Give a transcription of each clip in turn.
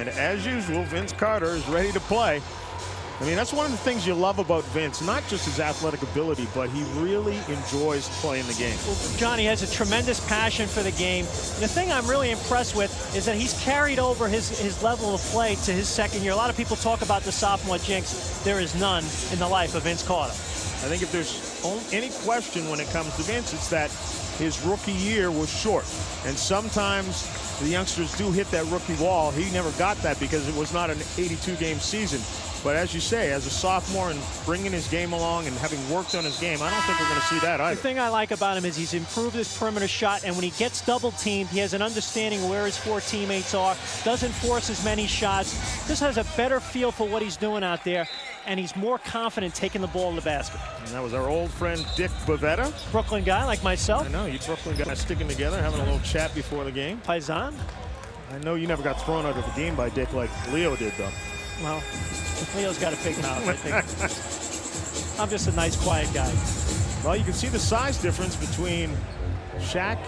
And as usual, Vince Carter is ready to play. I mean, that's one of the things you love about Vince, not just his athletic ability, but he really enjoys playing the game. Well, Johnny has a tremendous passion for the game. And the thing I'm really impressed with is that he's carried over his level of play to his second year. A lot of people talk about the sophomore jinx. There is none in the life of Vince Carter. I think if there's any question when it comes to Vince, it's that his rookie year was short. And sometimes the youngsters do hit that rookie wall. He never got that because it was not an 82-game season. But as you say, as a sophomore and bringing his game along and having worked on his game, I don't think we're going to see that either. The thing I like about him is he's improved his perimeter shot, and when he gets double-teamed, he has an understanding of where his 4 teammates are, doesn't force as many shots, just has a better feel for what he's doing out there, and he's more confident taking the ball to the basket. And that was our old friend Dick Bavetta. Brooklyn guy like myself. I know, you Brooklyn guys sticking together, having a little chat before the game. Paisan. I know you never got thrown out of the game by Dick like Leo did, though. Well, Leo's got a big mouth, I think. I'm just a nice, quiet guy. Well, you can see the size difference between Shaq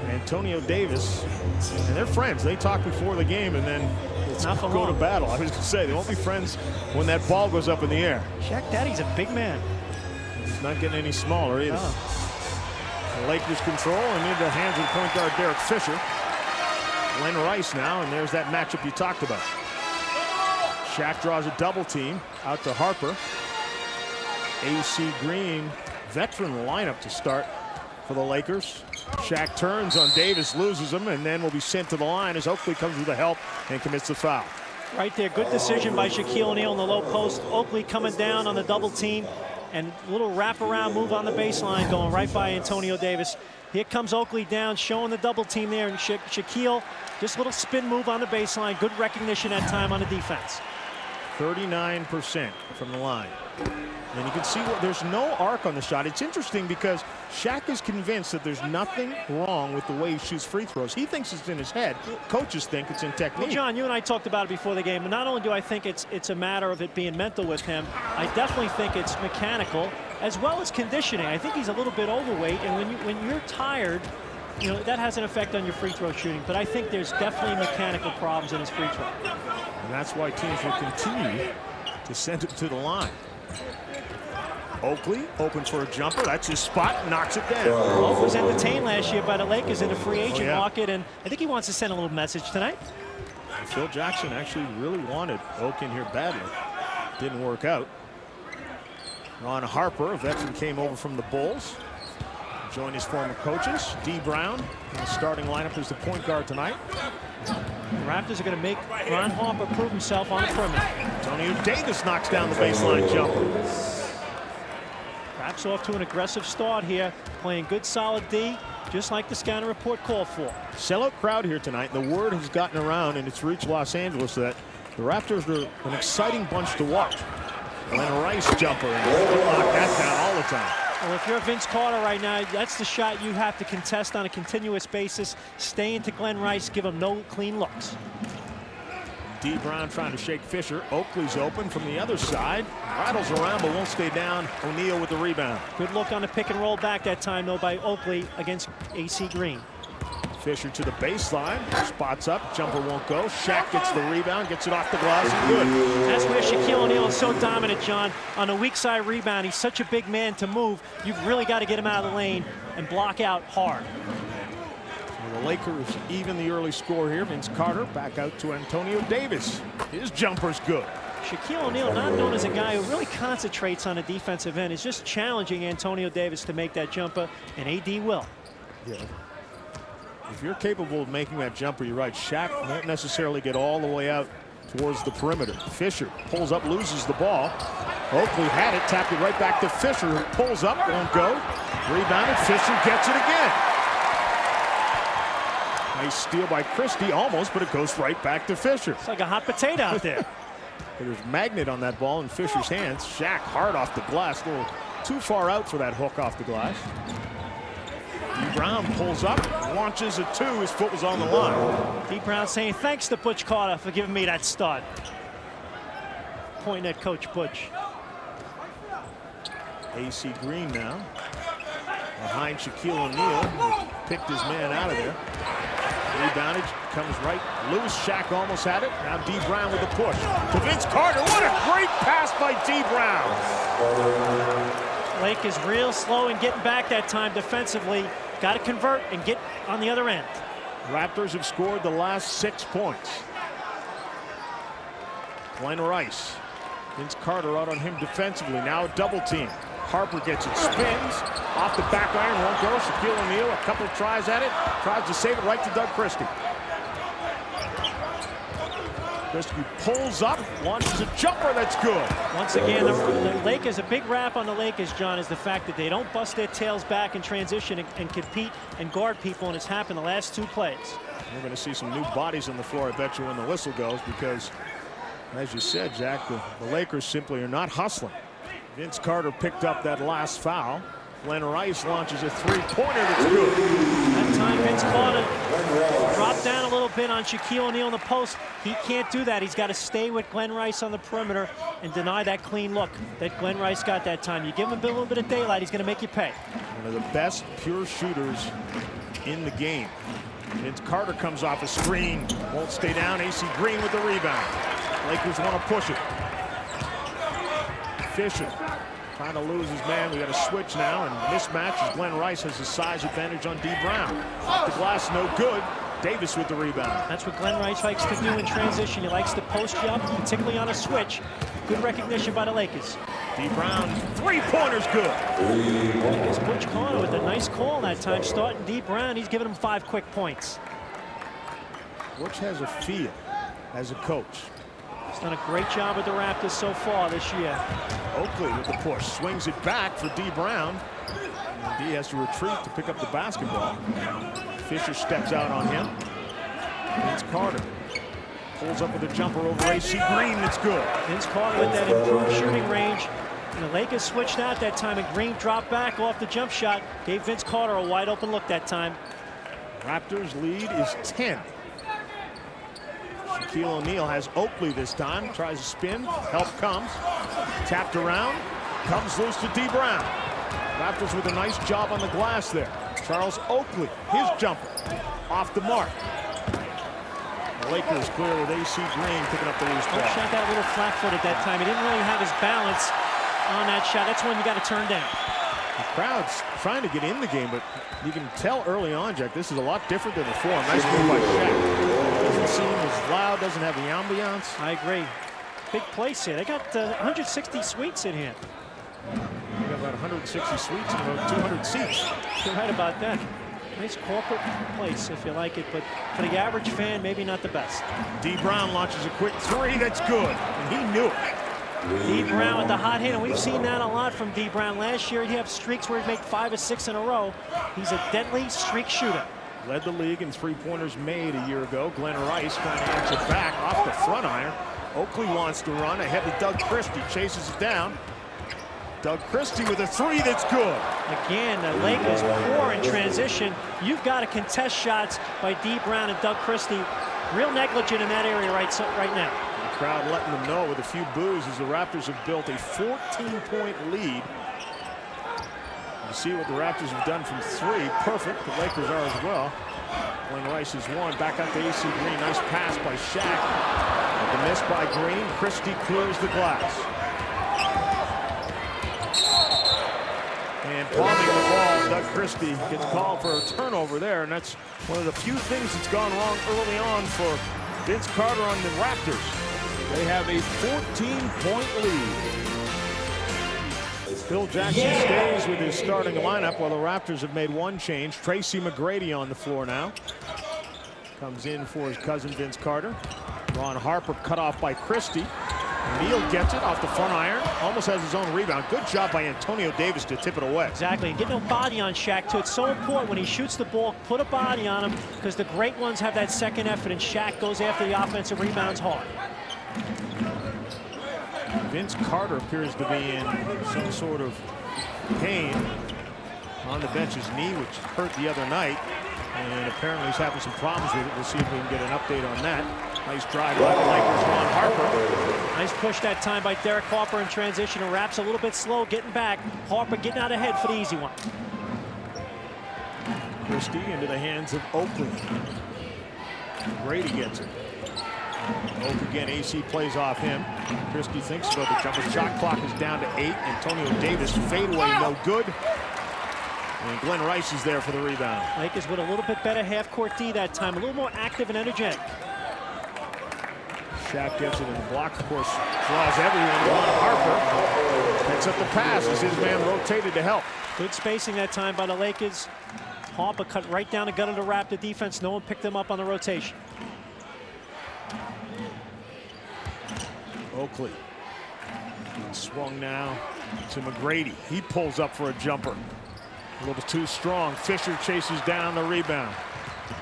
and Antonio Davis. And they're friends. They talk before the game and then go to battle. I was going to say, they won't be friends when that ball goes up in the air. Shaq Daddy's a big man. He's not getting any smaller either. Oh. The Lakers control and into the hands of point guard Derek Fisher. Glen Rice now, and there's that matchup you talked about. Shaq draws a double team out to Harper. AC Green, veteran lineup to start for the Lakers. Shaq turns on Davis, loses him, and then will be sent to the line as Oakley comes with the help and commits the foul. Right there, good decision by Shaquille O'Neal in the low post. Oakley coming down on the double team, and a little wraparound move on the baseline going right by Antonio Davis. Here comes Oakley down, showing the double team there, and Shaquille, just a little spin move on the baseline. Good recognition that time on the defense. 39% from the line. And you can see there's no arc on the shot. It's interesting because Shaq is convinced that there's nothing wrong with the way he shoots free throws. He thinks it's in his head. Coaches think it's in technique. Well, John, you and I talked about it before the game. And not only do I think it's a matter of it being mental with him, I definitely think it's mechanical as well as conditioning. I think he's a little bit overweight, and when you're tired, you know, that has an effect on your free throw shooting. But I think there's definitely mechanical problems in his free throw. And that's why teams will continue to send it to the line. Oakley open for a jumper. That's his spot. Knocks it down. Oak was entertained last year by the Lakers in the free agent market, and I think he wants to send a little message tonight. Phil Jackson actually really wanted Oak in here badly. Didn't work out. Ron Harper, a veteran, came over from the Bulls. Joined his former coaches. Dee Brown in the starting lineup as the point guard tonight. The Raptors are going to make Ron Harper prove himself on the perimeter. Antonio Davis knocks down the baseline jumper. Raps off to an aggressive start here, playing good solid D, just like the scouting report called for. Sellout crowd here tonight. The word has gotten around and it's reached Los Angeles that the Raptors are an exciting bunch to watch. Glen Rice jumper, and they'll knock that down all the time. Well, if you're Vince Carter right now, that's the shot you have to contest on a continuous basis. Stay into Glen Rice, give him no clean looks. Dee Brown trying to shake Fisher. Oakley's open from the other side. Rattles around but won't stay down. O'Neal with the rebound. Good look on the pick and roll back that time, though, by Oakley against AC Green. Fisher to the baseline. Spots up. Jumper won't go. Shaq gets the rebound. Gets it off the glass and good. That's where Shaquille O'Neal is so dominant, John. On a weak side rebound, he's such a big man to move. You've really got to get him out of the lane and block out hard. So the Lakers even the early score here. Vince Carter back out to Antonio Davis. His jumper's good. Shaquille O'Neal, not known as a guy who really concentrates on the defensive end, is just challenging Antonio Davis to make that jumper, and AD will. Yeah. If you're capable of making that jumper, you're right. Shaq won't necessarily get all the way out towards the perimeter. Fisher pulls up, loses the ball. Oakley had it, tapped it right back to Fisher, who pulls up, won't go. Rebounded, Fisher gets it again. Nice steal by Christie, almost, but it goes right back to Fisher. It's like a hot potato out there. There's magnet on that ball in Fisher's hands. Shaq hard off the glass, a little too far out for that hook off the glass. Dee Brown pulls up, launches a two. His foot was on the line. Dee Brown saying thanks to Butch Carter for giving me that start. Pointing at Coach Butch. AC Green now behind Shaquille O'Neal, who picked his man out of there. Reboundage comes right loose. Shaq almost had it. Now Dee Brown with the push to Vince Carter. What a great pass by Dee Brown. Lake is real slow in getting back that time defensively. Got to convert and get on the other end. Raptors have scored the last 6 points. Glen Rice. Vince Carter out on him defensively. Now a double team. Harper gets it, spins off the back iron, won't go. Shaquille O'Neal, a couple of tries at it, tries to save it right to Doug Christie. Christie pulls up, launches a jumper that's good. Once again, the Lakers, a big rap on the Lakers, John, is the fact that they don't bust their tails back in transition and compete and guard people, and it's happened the last 2 plays. We're going to see some new bodies on the floor, I bet you, when the whistle goes, because, as you said, Jack, the Lakers simply are not hustling. Vince Carter picked up that last foul. Glen Rice launches a three-pointer that's good. That time Vince Carter dropped down a little bit on Shaquille O'Neal in the post. He can't do that. He's got to stay with Glen Rice on the perimeter and deny that clean look that Glen Rice got that time. You give him a little bit of daylight, he's going to make you pay. One of the best pure shooters in the game. Vince Carter comes off a screen, won't stay down. AC Green with the rebound. Lakers want to push it. Fisher trying to lose his man. We got a switch now, and mismatch as Glen Rice has the size advantage on Dee Brown. Off the glass, no good. Davis with the rebound. That's what Glen Rice likes to do in transition. He likes to post you up, particularly on a switch. Good recognition by the Lakers. Dee Brown, three-pointer's good. It's Butch Carter with a nice call that time, starting Dee Brown. He's giving him 5 quick points. Butch has a feel as a coach. He's done a great job with the Raptors so far this year. Oakley with the push, swings it back for Dee Brown. And Dee has to retreat to pick up the basketball. Fisher steps out on him. Vince Carter pulls up with a jumper over AC Green. That's good. Vince Carter with that improved shooting range. And the Lakers switched out that time, and Green dropped back off the jump shot. Gave Vince Carter a wide open look that time. Raptors lead is 10. Shaquille O'Neal has Oakley this time. Tries to spin. Help comes. Tapped around. Comes loose to Dee Brown. Raptors with a nice job on the glass there. Charles Oakley, his jumper. Off the mark. The Lakers clear with AC Green picking up the loose ball. Shot got a little flat-footed that time. He didn't really have his balance on that shot. That's one you got to turn down. The crowd's trying to get in the game, but you can tell early on, Jack, this is a lot different than the form. Nice move by Shaq. Doesn't seem as loud, doesn't have the ambiance. I agree. Big place here. They got 160 suites in here. We got about 160 suites and about 200 seats. You're right about that. Nice corporate place if you like it, but for the average fan, maybe not the best. Dee Brown launches a quick three. That's good, and he knew it. Dee Brown with the hot hand, and we've seen that a lot from Dee Brown. Last year, he had streaks where he'd make 5 or 6 in a row. He's a deadly streak shooter. Led the league in three-pointers made a year ago. Glen Rice trying to answer back off the front iron. Oakley wants to run ahead to Doug Christie. Chases it down. Doug Christie with a three that's good. Again, the Lakers poor in transition. You've got to contest shots by Dee Brown and Doug Christie. Real negligent in that area right now. The crowd letting them know with a few boos as the Raptors have built a 14-point lead. You see what the Raptors have done from three. Perfect. The Lakers are as well. Glen Rice is one. Back out to AC Green. Nice pass by Shaq. The miss by Green. Christie clears the glass. And palming the ball, Doug Christie gets called for a turnover there, and that's one of the few things that's gone wrong early on for Vince Carter on the Raptors. They have a 14-point lead. Phil Jackson stays with his starting lineup while the Raptors have made one change. Tracy McGrady on the floor now. Comes in for his cousin Vince Carter. Ron Harper cut off by Christie. O'Neal gets it off the front iron. Almost has his own rebound. Good job by Antonio Davis to tip it away. Exactly. And get no body on Shaq, too. It's so important when he shoots the ball, put a body on him, because the great ones have that second effort, and Shaq goes after the offensive rebounds hard. Vince Carter appears to be in some sort of pain on the bench. His knee, which hurt the other night, and apparently he's having some problems with it. We'll see if we can get an update on that. Nice drive by the Lakers, Ron Harper. Nice push that time by Derek Harper in transition, and Raps a little bit slow getting back. Harper getting out ahead for the easy one. Christie into the hands of Oakley. Grady gets it. Oak again, AC plays off him. Christie thinks about the jumper. Shot clock is down to 8. Antonio Davis fadeaway, no good. And Glen Rice is there for the rebound. Lakers with a little bit better half-court D that time, a little more active and energetic. Shaq gets it in the block, of course, draws everyone. Ron Harper picks up the pass as his man rotated to help. Good spacing that time by the Lakers. Harper cut right down the gut of the Raptor defense. No one picked them up on the rotation. Oakley swung now to McGrady. He pulls up for a jumper. A little too strong. Fisher chases down the rebound.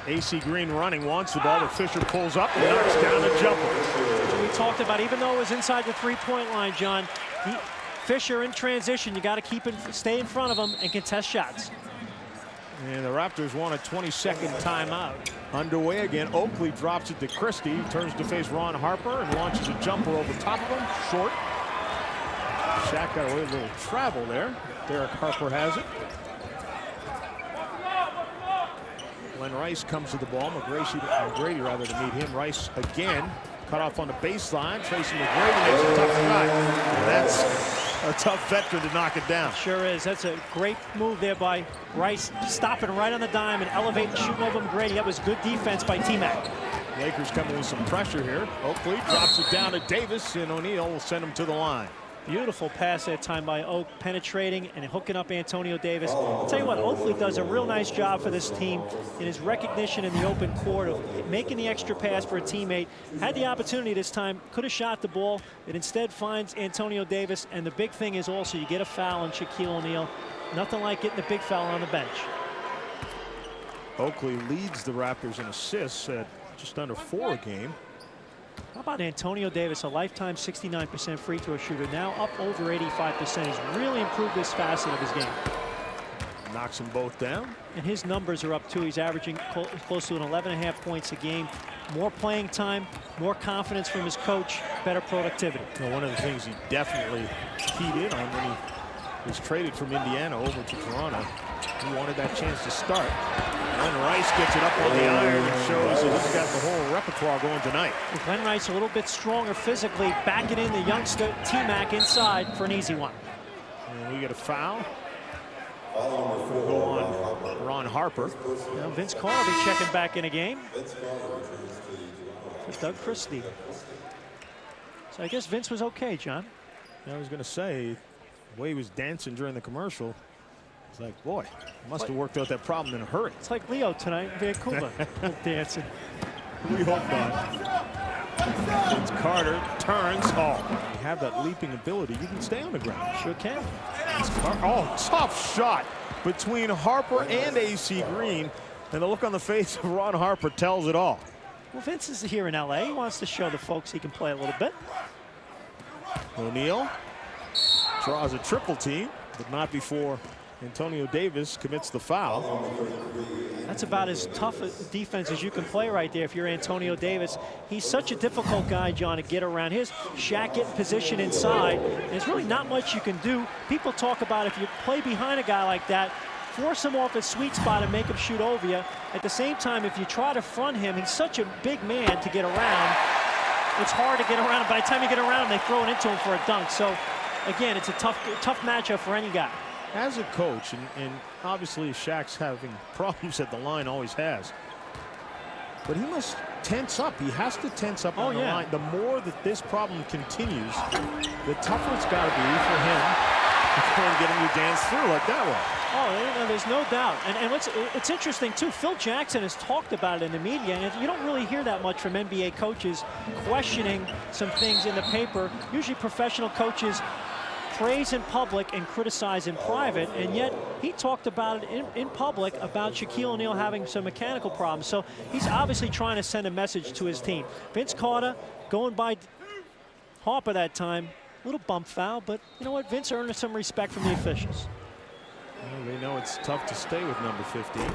AC Green running, wants the ball, but Fisher pulls up and knocks down the jumper. We talked about, even though it was inside the three-point line, John, Fisher in transition, you got to stay in front of him and contest shots. And the Raptors want a 20-second timeout. Underway again. Oakley drops it to Christie. Turns to face Ron Harper and launches a jumper over top of him. Short. Shaq got away with a little travel there. Derek Harper has it. Glen Rice comes to the ball. McGrady rather to meet him. Rice again. Cut off on the baseline. Tracy McGrady makes a tough shot. And that's a tough veteran to knock it down. Sure is. That's a great move there by Rice, stopping right on the dime and elevating, shooting over McGrady. That was good defense by T-Mac. Lakers coming with some pressure here. Oakley drops it down to Davis, and O'Neal will send him to the line. Beautiful pass that time by Oak, penetrating and hooking up Antonio Davis. I'll tell you what, Oakley does a real nice job for this team in his recognition in the open court of making the extra pass for a teammate. Had the opportunity this time, could have shot the ball. It instead finds Antonio Davis, and the big thing is also you get a foul on Shaquille O'Neal. Nothing like getting the big foul on the bench. Oakley leads the Raptors in assists at just under 4 a game. How about Antonio Davis, a lifetime 69% free throw shooter, now up over 85%. He's really improved this facet of his game. Knocks them both down. And his numbers are up too. He's averaging close to 11.5 points a game. More playing time, more confidence from his coach, better productivity. Now, one of the things he definitely keyed in on when he was traded from Indiana over to Toronto, he wanted that chance to start. Glen Rice gets it up on the iron and shows that he's got the whole repertoire going tonight. Glen Rice a little bit stronger physically, backing in the youngster T-Mac inside for an easy one. And we get a foul. We'll go on Ron Harper. Now Vince Carter will be checking back in a game for Doug Christie. So I guess Vince was okay, John. I was going to say, the way he was dancing during the commercial, it's like, boy, must have worked out that problem in a hurry. It's like Leo tonight in Vancouver, dancing. We hope not. Vince Carter turns. Oh, you have that leaping ability. You can stay on the ground. Sure can. Oh, tough shot between Harper and AC Green. And the look on the face of Ron Harper tells it all. Well, Vince is here in LA. He wants to show the folks he can play a little bit. O'Neal draws a triple team, but not before Antonio Davis commits the foul. That's about as tough a defense as you can play right there if you're Antonio Davis. He's such a difficult guy, John, to get around. Here's Shaq getting position inside. There's really not much you can do. People talk about if you play behind a guy like that, force him off his sweet spot and make him shoot over you. At the same time, if you try to front him, he's such a big man to get around. It's hard to get around him. By the time you get around him, they throw it into him for a dunk. So, again, it's a tough matchup for any guy. As a coach, and obviously Shaq's having problems at the line, always has. But he must tense up. He has to tense up on the line. The more that this problem continues, the tougher it's got to be for him to get him to dance through like that one. Oh, there's no doubt. And it's interesting, too. Phil Jackson has talked about it in the media, and you don't really hear that much from NBA coaches questioning some things in the paper. Usually professional coaches praise in public and criticize in private, and yet he talked about it in public about Shaquille O'Neal having some mechanical problems. So he's obviously trying to send a message to his team. Vince Carter going by Harper that time. A little bump foul, but you know what? Vince earned some respect from the officials. Well, they know it's tough to stay with number 15.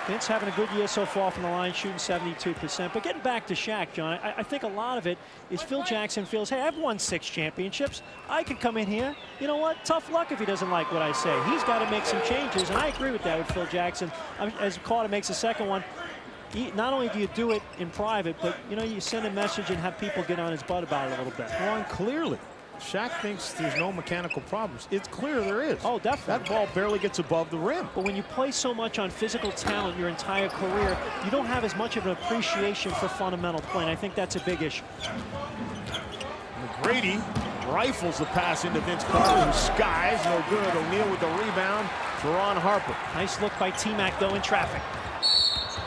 Vince having a good year so far from the line, shooting 72%. But getting back to Shaq, John, I think a lot of it is Phil Jackson feels, hey, I've won 6 championships. I can come in here. You know what? Tough luck if he doesn't like what I say. He's got to make some changes, and I agree with that with Phil Jackson. As Carter makes the second one, not only do you do it in private, but you send a message and have people get on his butt about it a little bit. Well, and clearly, Shaq thinks there's no mechanical problems. It's clear there is. Oh, definitely. That ball barely gets above the rim. But when you play so much on physical talent your entire career, you don't have as much of an appreciation for fundamental play, and I think that's a big issue. McGrady rifles the pass into Vince Carter, who skies, no good. O'Neal with the rebound to Ron Harper. Nice look by T-Mac, though, in traffic.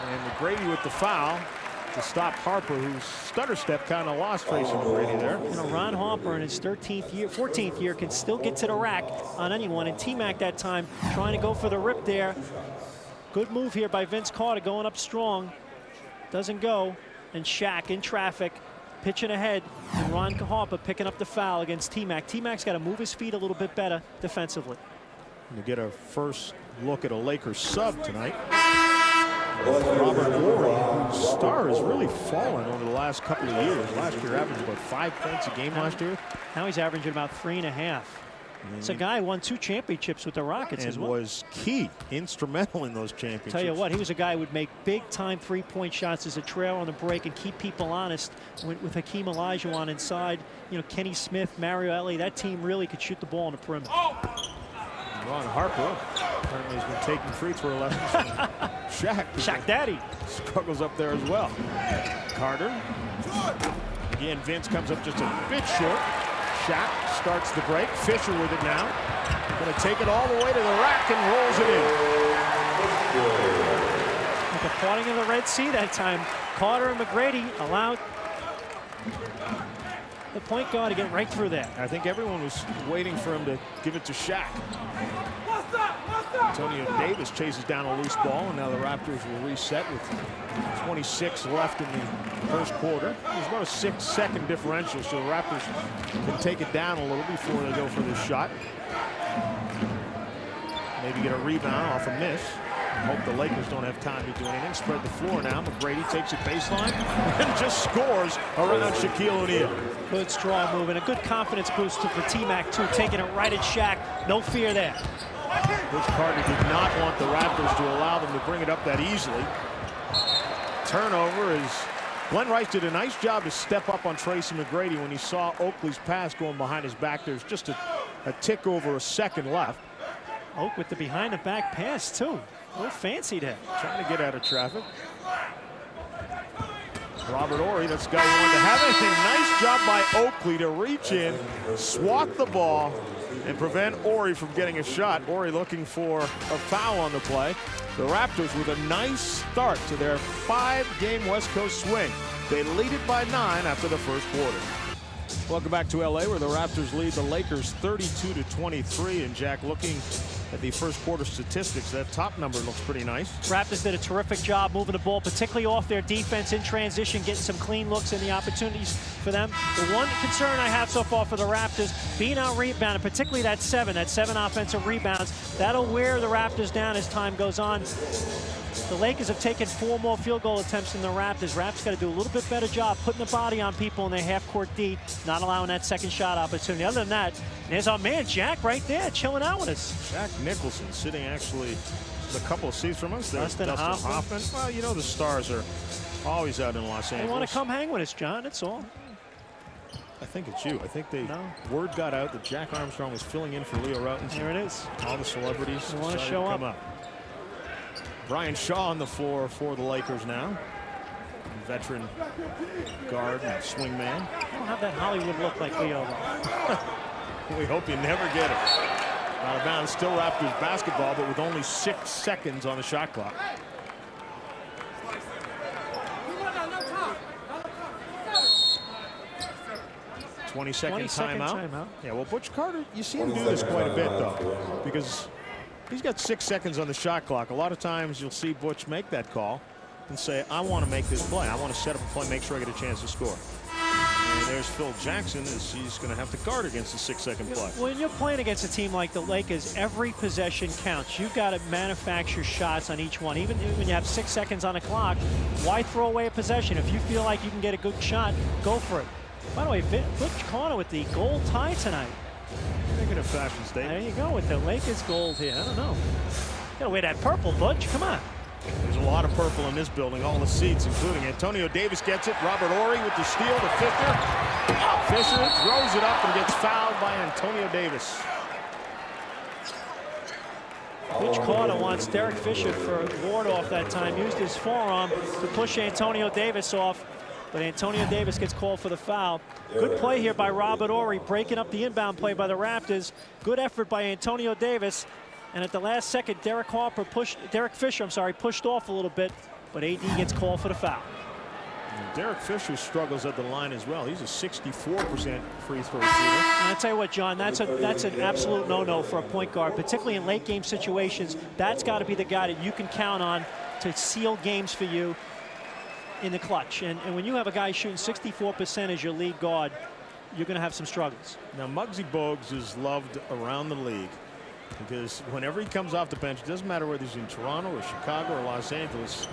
And McGrady with the foul to stop Harper, whose stutter step kind of lost Tracy McGrady there. Ron Harper in his 14th year can still get to the rack on anyone, and T-Mac that time trying to go for the rip there. Good move here by Vince Carter, going up strong. Doesn't go, and Shaq in traffic, pitching ahead, and Ron Harper picking up the foul against T-Mac. T-Mac's got to move his feet a little bit better defensively. To get a first look at a Lakers sub tonight. Robert Horry, whose star has really fallen over the last couple of years. Last year averaged about 5 points a game last year. Now he's averaging about 3.5. It's a guy who won 2 championships with the Rockets as well. Was key, instrumental in those championships. Tell you what, he was a guy who would make big-time three-point shots as a trail on the break and keep people honest. With Hakeem Olajuwon inside, Kenny Smith, Mario Elie, that team really could shoot the ball on the perimeter. Ron Harper apparently has been taking free throw lessons from Shaq Daddy struggles up there as well. Carter. Again, Vince comes up just a bit short. Shaq starts the break. Fisher with it now. Going to take it all the way to the rack and rolls it in. Like a parting of the Red Sea that time. Carter and McGrady allowed the point guard to get right through there. I think everyone was waiting for him to give it to Shaq. Antonio Davis chases down a loose ball, and now the Raptors will reset with 26 left in the first quarter. There's about a 6-second differential, so the Raptors can take it down a little before they go for this shot. Maybe get a rebound off a miss. Hope the Lakers don't have time to do anything. Spread the floor now. McGrady takes it baseline and just scores around Shaquille O'Neal. Good strong move and a good confidence boost for T-Mac too, taking it right at Shaq. No fear there. Coach Carter did not want the Raptors to allow them to bring it up that easily. Turnover is Glen Rice did a nice job to step up on Tracy McGrady when he saw Oakley's pass going behind his back. There's just a tick over a second left. Oak with the behind the back pass too. A little fancy there. Trying to get out of traffic. Robert Horry, that's the guy who wanted to have anything. Nice job by Oakley to reach in, swat the ball, and prevent Horry from getting a shot. Horry looking for a foul on the play. The Raptors with a nice start to their 5-game West Coast swing. They lead it by 9 after the first quarter. Welcome back to LA, where the Raptors lead the Lakers 32-23. And Jack, looking at the first quarter statistics, that top number looks pretty nice. Raptors did a terrific job moving the ball, particularly off their defense in transition, getting some clean looks and the opportunities for them. The one concern I have so far for the Raptors, being out-rebounded, particularly that 7 offensive rebounds, that'll wear the Raptors down as time goes on. The Lakers have taken 4 more field goal attempts than the Raptors. Raptors got to do a little bit better job putting the body on people in their half-court D, not allowing that second shot opportunity. Other than that, there's our man Jack right there, chilling out with us. Jack Nicholson sitting actually just a couple of seats from us. There's Dustin Hoffman. Well, you know the stars are always out in Los Angeles. They want to come hang with us, John. That's all. I think it's you. I think word got out that Jack Armstrong was filling in for Leo Rautins. There it is. All the celebrities want to show up. Brian Shaw on the floor for the Lakers now. Veteran guard and swing man. I don't have that Hollywood look like Leo. We hope you never get it. Out of bounds, still Raptors basketball, but with only 6 seconds on the shot clock. Twenty-second timeout. Yeah, well, Butch Carter, you see him do this quite a bit, though, because he's got 6 seconds on the shot clock. A lot of times you'll see Butch make that call and say, I want to make this play. I want to set up a play, make sure I get a chance to score. And there's Phil Jackson, as he's going to have to guard against the 6-second play. When you're playing against a team like the Lakers, every possession counts. You've got to manufacture shots on each one. Even when you have 6 seconds on the clock, why throw away a possession? If you feel like you can get a good shot, go for it. By the way, Butch Carter with the gold tie tonight. Making a fashion statement. There you go with the Lakers gold here. I don't know. Gotta wear that purple, Butch. Come on. There's a lot of purple in this building, all the seats, including Antonio Davis gets it. Robert Horry with the steal to Fisher. Fisher throws it up and gets fouled by Antonio Davis. Coach Carter wants Derek Fisher for a ward off that time. Used his forearm to push Antonio Davis off, but Antonio Davis gets called for the foul. Good play here by Robert Horry, breaking up the inbound play by the Raptors. Good effort by Antonio Davis. And at the last second, Derek Fisher pushed off a little bit, but AD gets called for the foul. And Derek Fisher struggles at the line as well. He's a 64% free throw shooter. And I tell you what, John, that's an absolute no-no for a point guard, particularly in late game situations. That's got to be the guy that you can count on to seal games for you in the clutch. And when you have a guy shooting 64% as your lead guard, you're going to have some struggles. Now, Muggsy Bogues is loved around the league because whenever he comes off the bench, it doesn't matter whether he's in Toronto or Chicago or Los Angeles,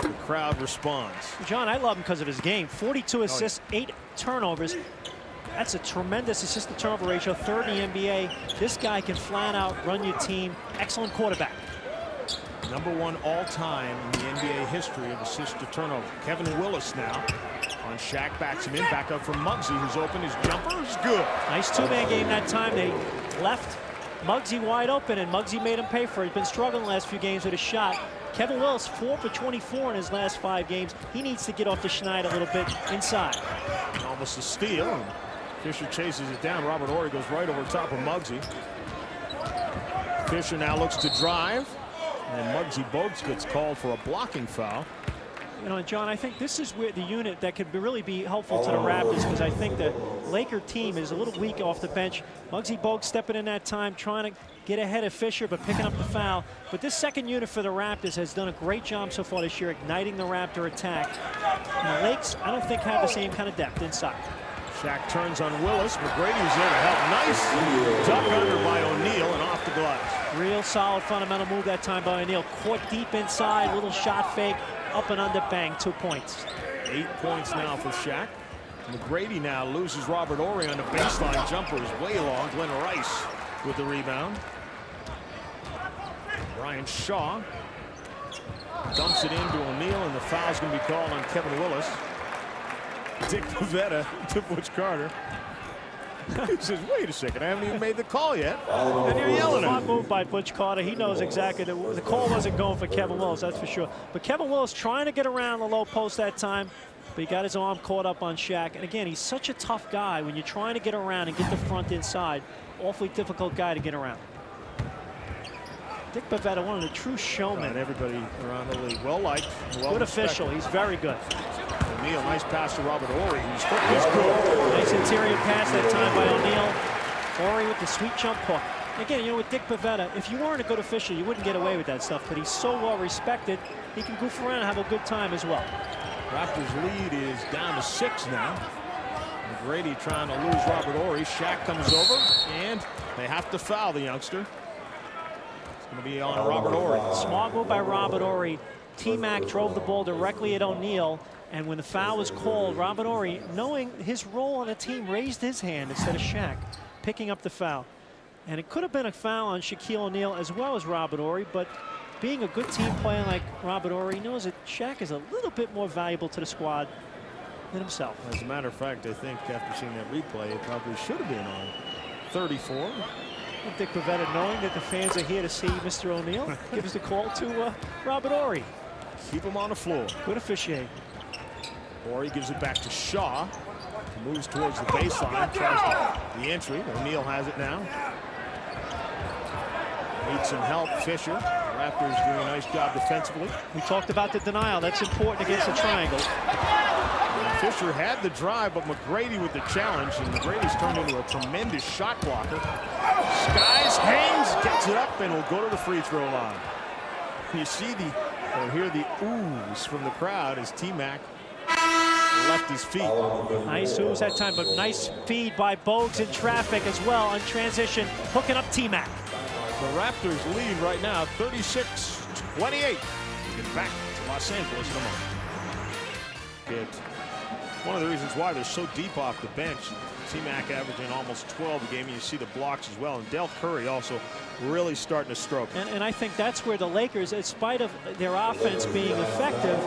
the crowd responds. John, I love him because of his game. 42 assists, 8 turnovers. That's a tremendous assist to turnover ratio, third in the NBA. This guy can flat out run your team. Excellent quarterback. #1 all-time in the NBA history of assist to turnover. Kevin Willis now on Shaq, backs him in, back up from Muggsy, who's open. His jumper is good. Nice two-man game that time. They left Muggsy wide open, and Muggsy made him pay for it. He's been struggling the last few games with a shot. Kevin Willis 4 for 24 in his last 5 games. He needs to get off the schneid a little bit inside. Almost a steal. And Fisher chases it down. Robert Horry goes right over top of Muggsy. Fisher now looks to drive, and Muggsy Bogues gets called for a blocking foul. You know, John, I think this is where the unit that could really be helpful to the Raptors, because I think the Laker team is a little weak off the bench. Muggsy Bogues stepping in that time, trying to get ahead of Fisher, but picking up the foul. But this second unit for the Raptors has done a great job so far this year, igniting the Raptor attack. And the Lakes, I don't think, have the same kind of depth inside. Shaq turns on Willis. McGrady's there to help. Nice duck under by O'Neal and off the glass. Real solid fundamental move that time by O'Neal. Caught deep inside, little shot fake, up and under, bang, 2 points. 8 points now for Shaq. McGrady now loses Robert Horry on the baseline. Jumper is way long. Glen Rice with the rebound. Brian Shaw dumps it into O'Neal, and the foul's going to be called on Kevin Willis. Dick Pavetta to Butch Carter. He says, wait a second, I haven't even made the call yet. And you're yelling at him. Smart move by Butch Carter. He knows exactly that the call wasn't going for Kevin Willis, that's for sure. But Kevin Willis trying to get around the low post that time, but he got his arm caught up on Shaq. And again, he's such a tough guy when you're trying to get around and get the front inside. Awfully difficult guy to get around. Dick Pavetta, one of the true showmen. And everybody around the league, well liked, well good respected. official. He's very good. O'Neal, nice pass to Robert Horry. He's good. Nice interior pass that time by O'Neal. Horry with the sweet jump hook. Again, you know, with Dick Pavetta, if you weren't a good official, you wouldn't get away with that stuff. But he's so well respected, he can goof around and have a good time as well. Raptors lead is down to 6 now. McGrady trying to lose Robert Horry. Shaq comes over, and they have to foul the youngster. It's going to be on Robert Horry. Smart move by Robert Horry. T-Mac drove the ball directly at O'Neal, and when the foul was called, Robert Horry, knowing his role on the team, raised his hand instead of Shaq, picking up the foul. And it could have been a foul on Shaquille O'Neal as well as Robert Horry, but being a good team player like Robert Horry knows that Shaq is a little bit more valuable to the squad than himself. As a matter of fact, I think after seeing that replay, it probably should have been on 34. Dick Pavetta, knowing that the fans are here to see Mr. O'Neal, gives the call to Robert Horry. Keep him on the floor. Good officiating. Horry gives it back to Shaw. He moves towards the baseline, tries the entry. O'Neal has it now. Needs some help. Fisher. The Raptors doing a nice job defensively. We talked about the denial. That's important against the triangle. And Fisher had the drive, but McGrady with the challenge, and McGrady's turned into a tremendous shot blocker. Skies, hangs, gets it up, and will go to the free throw line. You see or hear the oohs from the crowd as T-Mac left his feet. Nice oohs that time, but nice feed by Bogues in traffic as well on transition, hooking up T-Mac. The Raptors lead right now, 36-28. Get back to Los Angeles in a moment. Get One of the reasons why they're so deep off the bench. T-Mac averaging almost 12 a game, and you see the blocks as well. And Del Curry also really starting to stroke. And I think that's where the Lakers, in spite of their offense being effective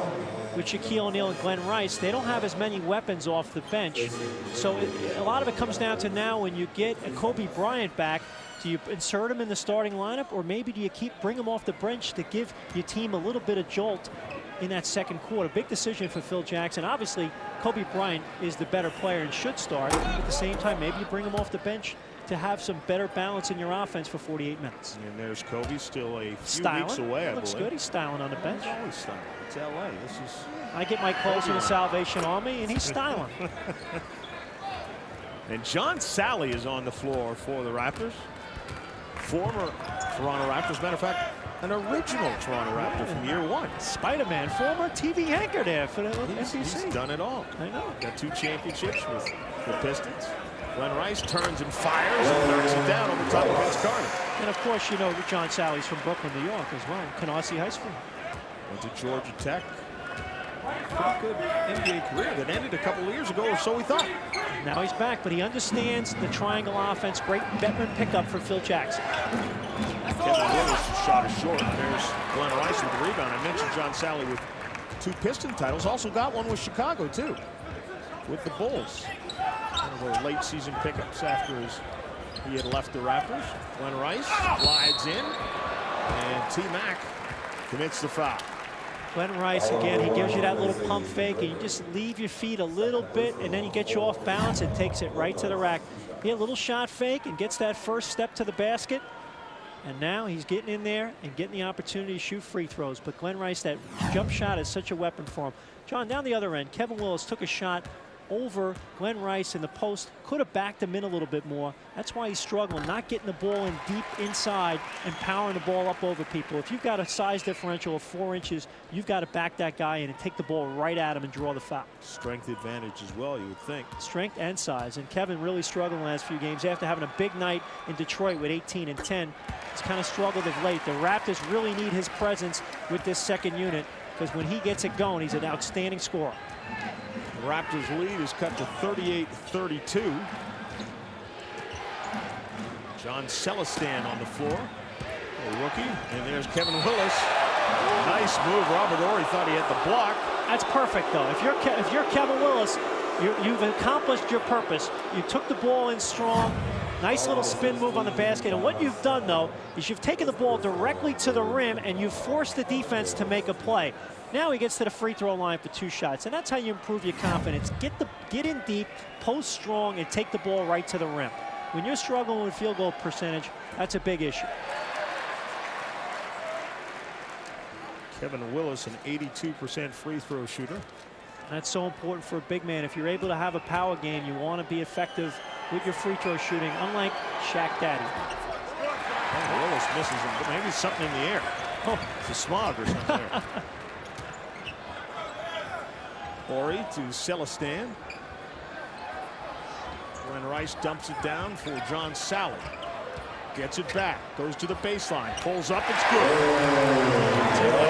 with Shaquille O'Neal and Glen Rice, they don't have as many weapons off the bench. So a lot of it comes down to now when you get a Kobe Bryant back, do you insert him in the starting lineup, or maybe do you bring him off the bench to give your team a little bit of jolt in that second quarter? Big decision for Phil Jackson. Obviously, Kobe Bryant is the better player and should start. At the same time, maybe you bring him off the bench to have some better balance in your offense for 48 minutes. And there's Kobe, still a few styling. weeks away, I Looks believe. good. He's styling on the bench. He's always styling. It's LA. This is. I get my clothes from the Salvation Army, and he's styling. And John Sally is on the floor for the Raptors. Former Toronto Raptors. Matter of fact, an original Toronto Raptor from year one. Spider-Man, former TV anchor there for the NBC. He's done it all. I know. Got 2 championships with the Pistons. Glen Rice turns and fires and knocks it down over top of Vince Carter. And of course, you know John Sally's from Brooklyn, New York as well. Canarsie High School. Went to Georgia Tech. Pretty good NBA career that ended a couple of years ago, or so we thought. Now he's back, but he understands the triangle offense. Great veteran pickup for Phil Jackson. Kevin Willis shot is short. There's Glen Rice with the rebound. I mentioned John Sally with 2 Piston titles. Also got one with Chicago, too, with the Bulls. One of the late season pickups after he had left the Raptors. Glen Rice slides in, and T-Mac commits the foul. Glen Rice, again, he gives you that little pump fake, and you just leave your feet a little bit, and then he gets you off balance and takes it right to the rack. He had a little shot fake and gets that first step to the basket. And now he's getting in there and getting the opportunity to shoot free throws. But Glen Rice, that jump shot is such a weapon for him. John, down the other end, Kevin Willis took a shot over Glen Rice in the post. Could have backed him in a little bit more. That's why he's struggling, not getting the ball in deep inside and powering the ball up over people. If you've got a size differential of 4 inches, you've got to back that guy in and take the ball right at him and draw the foul. Strength advantage as well, you would think. Strength and size. And Kevin really struggled in the last few games after having a big night in Detroit with 18 and 10. He's kind of struggled of late. The Raptors really need his presence with this second unit, because when he gets it going, he's an outstanding scorer. The Raptors lead is cut to 38-32. John Celestin on the floor, a rookie, and there's Kevin Willis. Nice move. Robert Horry thought he had the block. That's perfect, though. If you're Kevin Willis, you've accomplished your purpose. You took the ball in strong. Nice little spin move on the basket. And what you've done, though, is you've taken the ball directly to the rim and you've forced the defense to make a play. Now he gets to the free throw line for 2 shots. And that's how you improve your confidence. Get in deep, post strong, and take the ball right to the rim. When you're struggling with field goal percentage, that's a big issue. Kevin Willis, an 82% free throw shooter. That's so important for a big man. If you're able to have a power game, you want to be effective with your free throw shooting, unlike Shaq Daddy. Oh, Willis misses him, but maybe something in the air. Oh, it's a smog or something there. Horry to Celestin. Glen Rice dumps it down for John Sally. Gets it back, goes to the baseline, pulls up, it's good.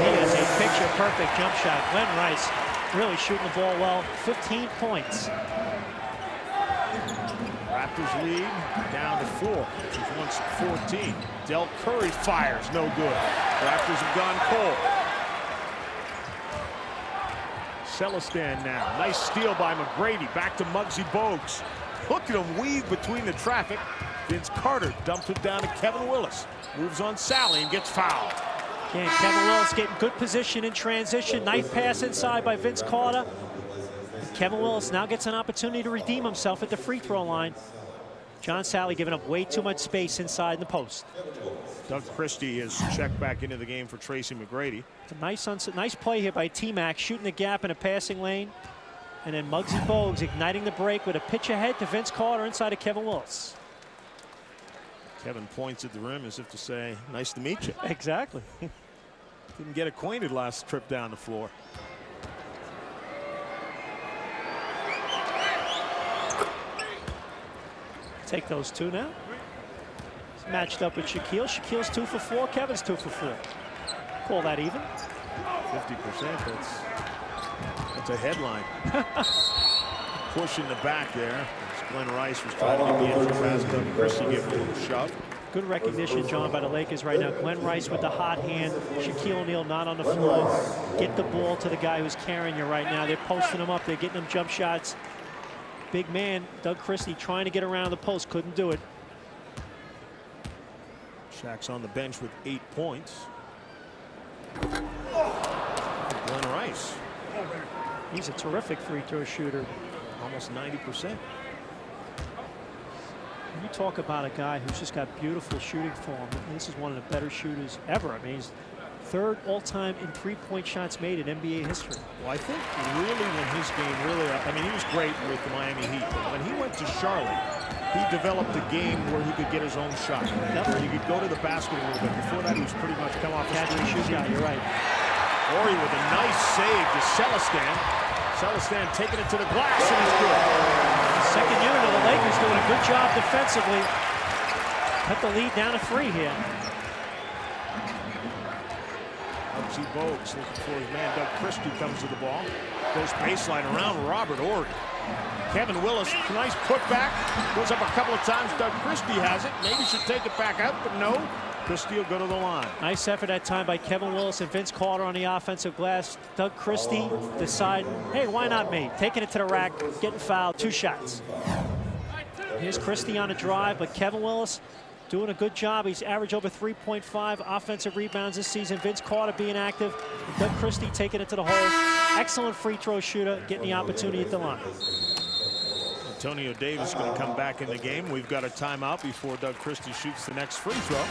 He is a picture-perfect jump shot. Glen Rice really shooting the ball well. 15 points. Raptors lead down to 4, which was once 14. Del Curry fires, no good. Raptors have gone cold. Celestin now, nice steal by McGrady, back to Muggsy Bogues. Look at him weave between the traffic. Vince Carter dumps it down to Kevin Willis. Moves on Sally and gets fouled. Again, Kevin Willis getting good position in transition. Nice pass inside by Vince Carter. Kevin Willis now gets an opportunity to redeem himself at the free throw line. John Sally giving up way too much space inside the post. Doug Christie has checked back into the game for Tracy McGrady. It's a nice play here by T-Mac, shooting the gap in a passing lane. And then Muggsy Bogues igniting the break with a pitch ahead to Vince Carter inside of Kevin Willis. Kevin points at the rim as if to say, nice to meet you. Exactly. Didn't get acquainted last trip down the floor. Take those 2 now. It's matched up with Shaquille. Shaquille's 2 for 4. Kevin's 2 for 4. Call that even. 50%, that's a headline. push in the back there. Glen Rice was trying to get the entry pass. Doug Christie gave him a little shove. Good recognition, John, by the Lakers right now. Glen Rice with the hot hand. Shaquille O'Neal not on the floor. Get the ball to the guy who's carrying you right now. They're posting him up. They're getting him jump shots. Big man, Doug Christie, trying to get around the post. Couldn't do it. Shaq's on the bench with 8 points. Glen Rice. He's a terrific free throw shooter. Almost 90%. You talk about a guy who's just got beautiful shooting form. This is one of the better shooters ever. I mean, he's third all-time in three-point shots made in NBA history. Well, I think really when his game really, I mean, he was great with the Miami Heat, but when he went to Charlotte, he developed a game where he could get his own shot, where he could go to the basket a little bit. Before that, he was pretty much come off the catch and shoot guy. You're right. Ori with a nice save to Celestin. Celestin taking it to the glass, and it's good. Second unit of the Lakers doing a good job defensively. Cut the lead down to 3 here. Muggsy Bogues looking for his man. Doug Christie comes to the ball. Goes baseline around Robert Ori. Kevin Willis, nice putback. Goes up a couple of times. Doug Christie has it. Maybe should take it back out, but no. Christie will go to the line. Nice effort that time by Kevin Willis and Vince Carter on the offensive glass. Doug Christie decide, hey, why not me? Taking it to the rack, getting fouled, 2 shots. Here's Christie on a drive, but Kevin Willis doing a good job. He's averaged over 3.5 offensive rebounds this season. Vince Carter being active. Doug Christie taking it to the hole. Excellent free throw shooter, getting the opportunity at the line. Antonio Davis going to come back in the game. We've got a timeout before Doug Christie shoots the next free throw.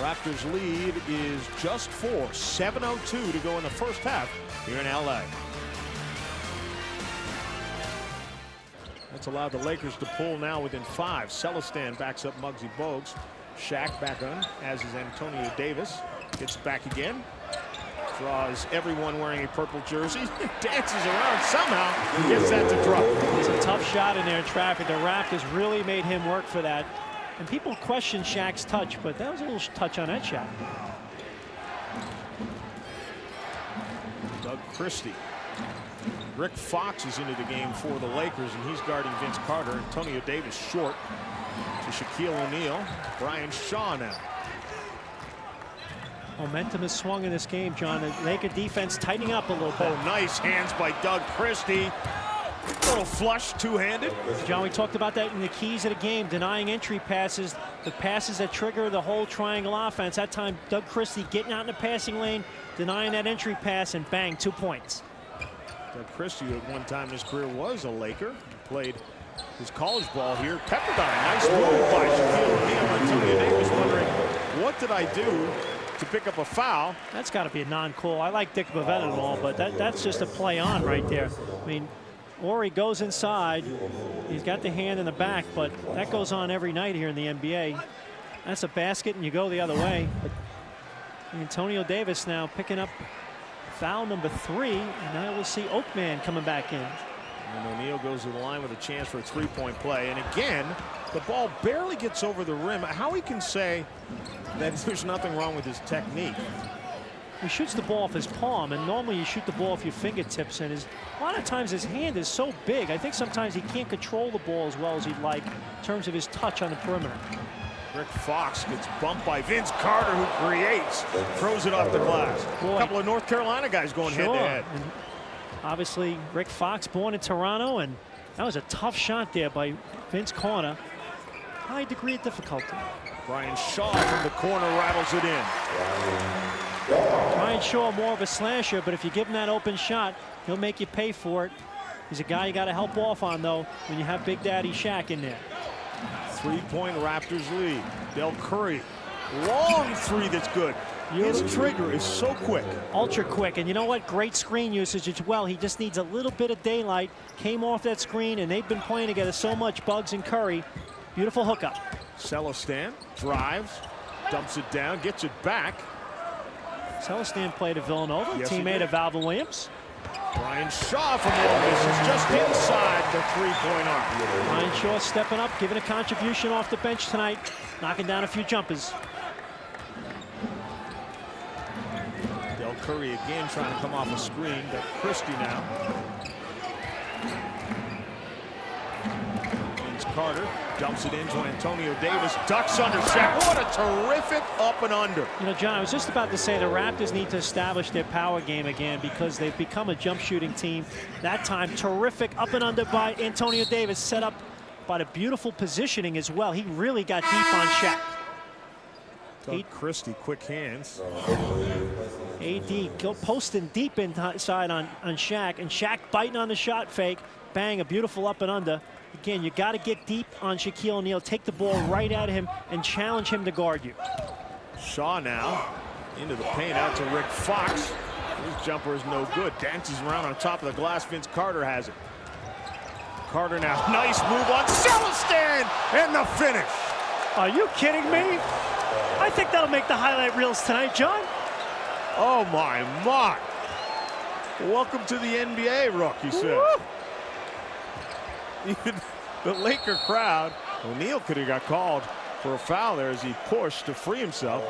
Raptors lead is just 4. 7:02 to go in the first half here in LA. That's allowed the Lakers to pull now within 5. Celestin backs up Muggsy Bogues. Shaq back on, as is Antonio Davis. Gets back again. Draws everyone wearing a purple jersey. Dances around somehow. He gets that to drop. It's a tough shot in there in traffic. The Raptors really made him work for that. And people question Shaq's touch, but that was a little touch on that shot. Doug Christie. Rick Fox is into the game for the Lakers, and he's guarding Vince Carter. Antonio Davis short to Shaquille O'Neal. Brian Shaw now. Momentum has swung in this game, John. The Laker defense tightening up a little bit. Oh, nice hands by Doug Christie. Little flush, two-handed. John, we talked about that in the keys of the game, denying entry passes, the passes that trigger the whole triangle offense. That time, Doug Christie getting out in the passing lane, denying that entry pass, and bang, 2 points. Doug Christie at one time in his career was a Laker. He played his college ball here. Pepperdine, nice move by Shaquille O'Neal. Antonio Davis wondering, what did I do to pick up a foul? That's got to be a non-call. I like Dick Bavetta and all, but that's just a play on right there. I mean, Ori goes inside. He's got the hand in the back, but that goes on every night here in the NBA. That's a basket, and you go the other way. But Antonio Davis now picking up foul number 3, and now we'll see Oakman coming back in. And O'Neal goes to the line with a chance for a 3-point play. And again, the ball barely gets over the rim. How he can say that there's nothing wrong with his technique? He shoots the ball off his palm, and normally you shoot the ball off your fingertips, and a lot of times his hand is so big, I think sometimes he can't control the ball as well as he'd like in terms of his touch on the perimeter. Rick Fox gets bumped by Vince Carter, who creates, throws it off the glass. A couple of North Carolina guys going head-to-head. Obviously, Rick Fox born in Toronto, and that was a tough shot there by Vince Carter. High degree of difficulty. Brian Shaw from the corner rattles it in. Brian Shaw more of a slasher, but if you give him that open shot, he'll make you pay for it. He's a guy you got to help off on, though, when you have Big Daddy Shaq in there. 3-point Raptors lead. Del Curry, long 3 that's good. His trigger is so quick. Ultra quick, and you know what? Great screen usage as well. He just needs a little bit of daylight. Came off that screen, and they've been playing together so much, Bugs and Curry. Beautiful hookup. Celestin drives, dumps it down, gets it back. Celestin played at Villanova, yes, teammate of Alvin Williams. Brian Shaw from long distance, just inside the 3-point arc. Brian Shaw stepping up, giving a contribution off the bench tonight, knocking down a few jumpers. Del Curry again trying to come off a screen, but Christie now. Carter dumps it into Antonio Davis, ducks under Shaq. What a terrific up and under. You know, John, I was just about to say the Raptors need to establish their power game again because they've become a jump shooting team. That time, terrific up and under by Antonio Davis, set up by the beautiful positioning as well. He really got deep on Shaq. Christie, quick hands. AD posting deep inside on Shaq, and Shaq biting on the shot fake. Bang, a beautiful up and under. Again, you got to get deep on Shaquille O'Neal, take the ball right at him, and challenge him to guard you. Shaw now into the paint, out to Rick Fox. His jumper is no good. Dances around on top of the glass. Vince Carter has it. Carter now, nice move on Celestin, and the finish. Are you kidding me? I think that'll make the highlight reels tonight, John. Oh my. Welcome to the NBA, Rook, he said. Even the Laker crowd, O'Neal could have got called for a foul there as he pushed to free himself.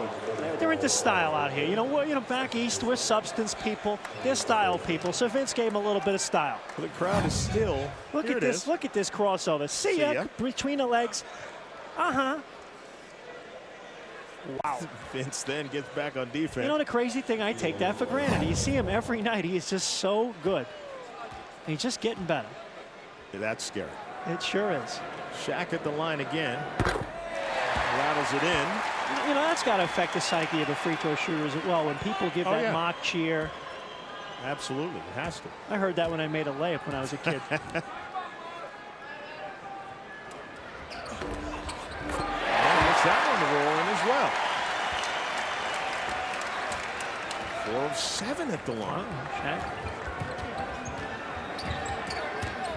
They're into style out here. You know, back east, we're substance people. They're style people. So Vince gave him a little bit of style. The crowd is still. Look at this. Look at this crossover. See ya. Between the legs. Wow. Vince then gets back on defense. You know the crazy thing, I take that for granted. You see him every night. He is just so good. He's just getting better. Yeah, that's scary. It sure is. Shaq at the line again. Rattles it in. You know, that's got to affect the psyche of the free throw shooters as well. When people give that mock cheer. Absolutely, it has to. I heard that when I made a layup when I was a kid. That one to roll in as well. 4 of 7 at the line.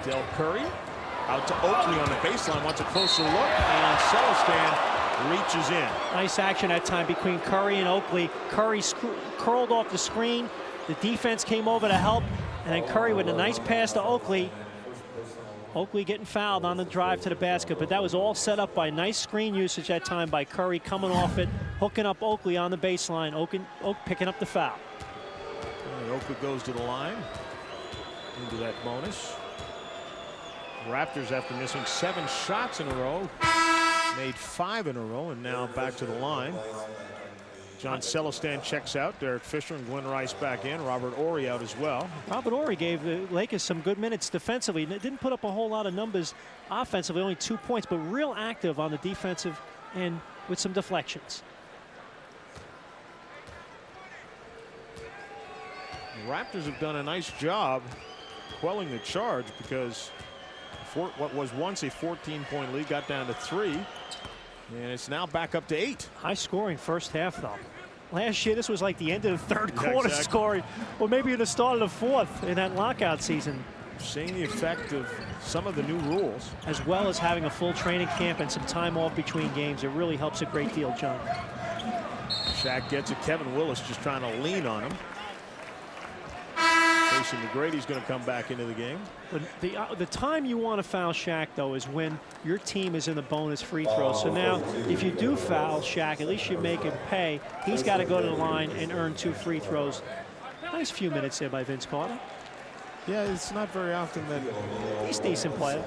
Del Curry out to Oakley on the baseline. Wants a closer look, and Celestin reaches in. Nice action that time between Curry and Oakley. Curry curled off the screen. The defense came over to help, and then Curry with a nice pass to Oakley. Oakley getting fouled on the drive to the basket, but that was all set up by nice screen usage that time by Curry coming off it, hooking up Oakley on the baseline. Oakley picking up the foul. And Oakley goes to the line into that bonus. Raptors, after missing 7 shots in a row, made 5 in a row, and now back to the line. John Celestin checks out. Derek Fisher and Glen Rice back in. Robert Horry out as well. Robert Horry gave the Lakers some good minutes defensively. Didn't put up a whole lot of numbers offensively, only 2 points, but real active on the defensive end with some deflections. The Raptors have done a nice job quelling the charge because what was once a 14-point lead got down to 3. And it's now back up to 8. High scoring first half, though. Last year, this was like the end of the third quarter scoring, or maybe in the start of the fourth in that lockout season. Seeing the effect of some of the new rules. As well as having a full training camp and some time off between games. It really helps a great deal, John. Shaq gets it. Kevin Willis just trying to lean on him. Jason McGrady's going to come back into the game. But the time you want to foul Shaq, though, is when your team is in the bonus free throw. So now, if you do foul Shaq, at least you make him pay. He's got to go to the line and earn 2 free throws. Nice few minutes there by Vince Carter. Yeah, it's not very often that he's a decent player.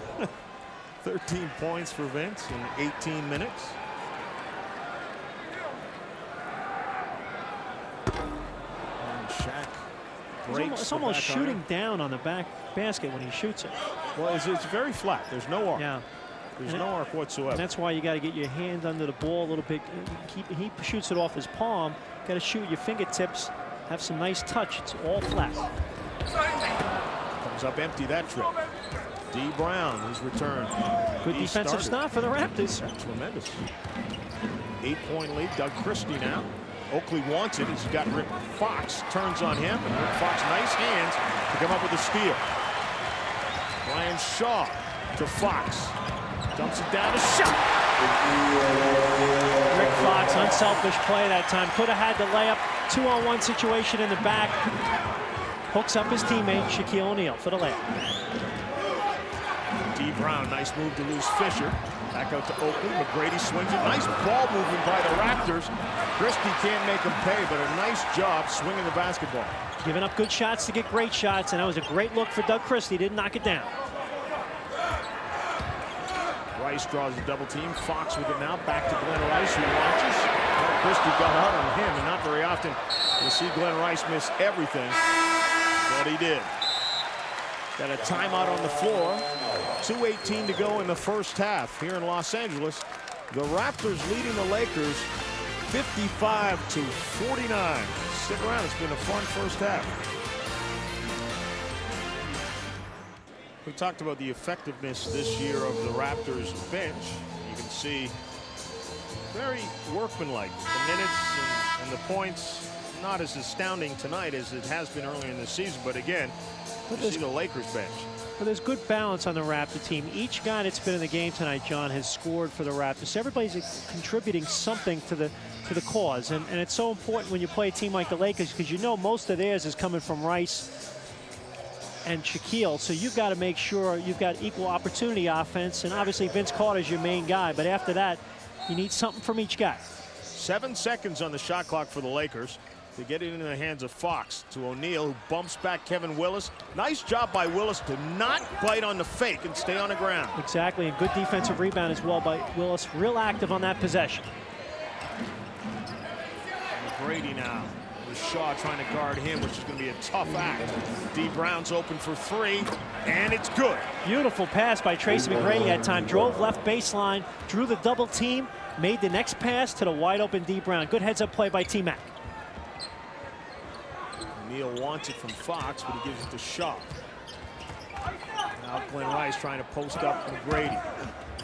13 points for Vince in 18 minutes. And Shaq breaks. It's almost shooting down on the back basket when he shoots it. Well, it's very flat. There's no arc. Yeah. There's no arc whatsoever. And that's why you got to get your hand under the ball a little bit. He shoots it off his palm. Got to shoot your fingertips. Have some nice touch. It's all flat. Comes up empty that trip. Dee Brown, his return. Good defensive stop for the Raptors. Tremendous. 8-point lead. Doug Christie now. Oakley wants it. He's got Rick Fox. Turns on him. And Rick Fox, nice hands to come up with a steal. Brian Shaw to Fox. Dumps it down to shot. Rick Fox, unselfish play that time. Could have had the layup. 2-on-1 situation in the back. Hooks up his teammate, Shaquille O'Neal, for the layup. Dee Brown, nice move to lose Fisher. Back out to Oakley. McGrady swings it. Nice ball movement by the Raptors. Christie can't make him pay, but a nice job swinging the basketball. Giving up good shots to get great shots, and that was a great look for Doug Christie. Didn't knock it down. Rice draws a double team. Fox with it now. Back to Glen Rice, who launches. Well, Christie got out on him, and not very often you see Glen Rice miss everything, but he did. Got a timeout on the floor. 2:18 to go in the first half here in Los Angeles. The Raptors leading the Lakers 55-49. Stick around, it's been a fun first half. We talked about the effectiveness this year of the Raptors bench. You can see very workmanlike. The minutes and the points not as astounding tonight as it has been earlier in the season, but again, you see the Lakers bench. Well, there's good balance on the Raptor team. Each guy that's been in the game tonight, John, has scored for the Raptors. So everybody's contributing something to the cause, and it's so important when you play a team like the Lakers, because you know most of theirs is coming from Rice and Shaquille, so you've got to make sure you've got equal opportunity offense, and obviously Vince Carter's your main guy, but after that, you need something from each guy. 7 seconds on the shot clock for the Lakers. They get it into the hands of Fox to O'Neal, who bumps back Kevin Willis. Nice job by Willis to not bite on the fake and stay on the ground. Exactly, and good defensive rebound as well by Willis. Real active on that possession. Brady now with Shaw trying to guard him, which is going to be a tough act. Dee Brown's open for 3, and it's good. Beautiful pass by Tracy McGrady that time. Drove left baseline, drew the double team, made the next pass to the wide open Dee Brown. Good heads-up play by T-Mac. O'Neal wants it from Fox, but he gives it to Shaw. Now Glen Rice trying to post up McGrady.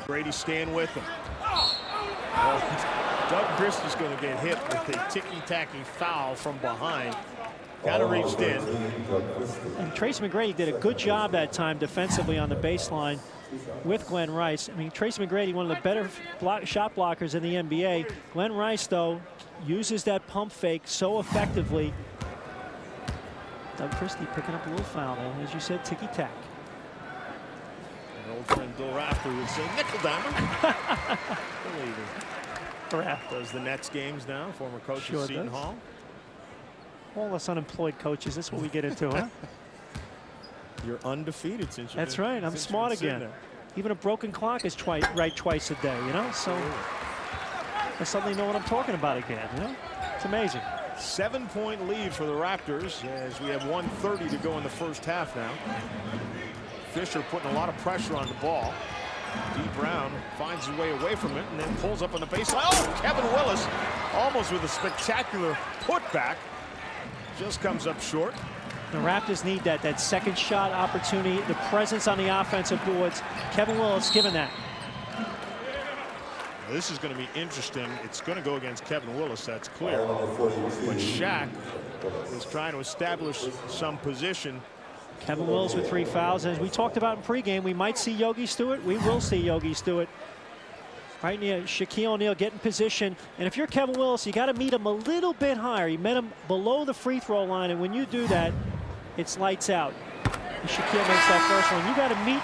Brady staying with him. Well, Doug Christie's going to get hit with a ticky-tacky foul from behind. Kind of reached in. And Tracy McGrady did a good job that time defensively on the baseline with Glen Rice. I mean, Tracy McGrady, one of the better shot blockers in the NBA. Glen Rice, though, uses that pump fake so effectively. Doug Christie picking up a little foul there. As you said, ticky-tack. An old friend Bill Rafter would say, nickel diamond. Believe it. Does the Nets games now, former coach Sure of Seton does. Hall. All us unemployed coaches, that's what we get into, huh? You're undefeated since you've That's been, right, I'm smart again. there. Even a broken clock is right twice a day, you know? So I suddenly know what I'm talking about again, you know? It's amazing. 7-point lead for the Raptors as we have 1:30 to go in the first half now. Fisher putting a lot of pressure on the ball. Dee Brown finds his way away from it and then pulls up on the baseline. Oh, Kevin Willis almost with a spectacular putback. Just comes up short. The Raptors need that second shot opportunity, the presence on the offensive boards. Kevin Willis given that. Now, this is going to be interesting. It's going to go against Kevin Willis, that's clear. But Shaq is trying to establish some position. Kevin Willis with 3 fouls. As we talked about in pregame, we might see Yogi Stewart. We will see Yogi Stewart. Right near Shaquille O'Neal getting position. And if you're Kevin Willis, you got to meet him a little bit higher. You met him below the free throw line, and when you do that, it's lights out. And Shaquille makes that first one. You got to meet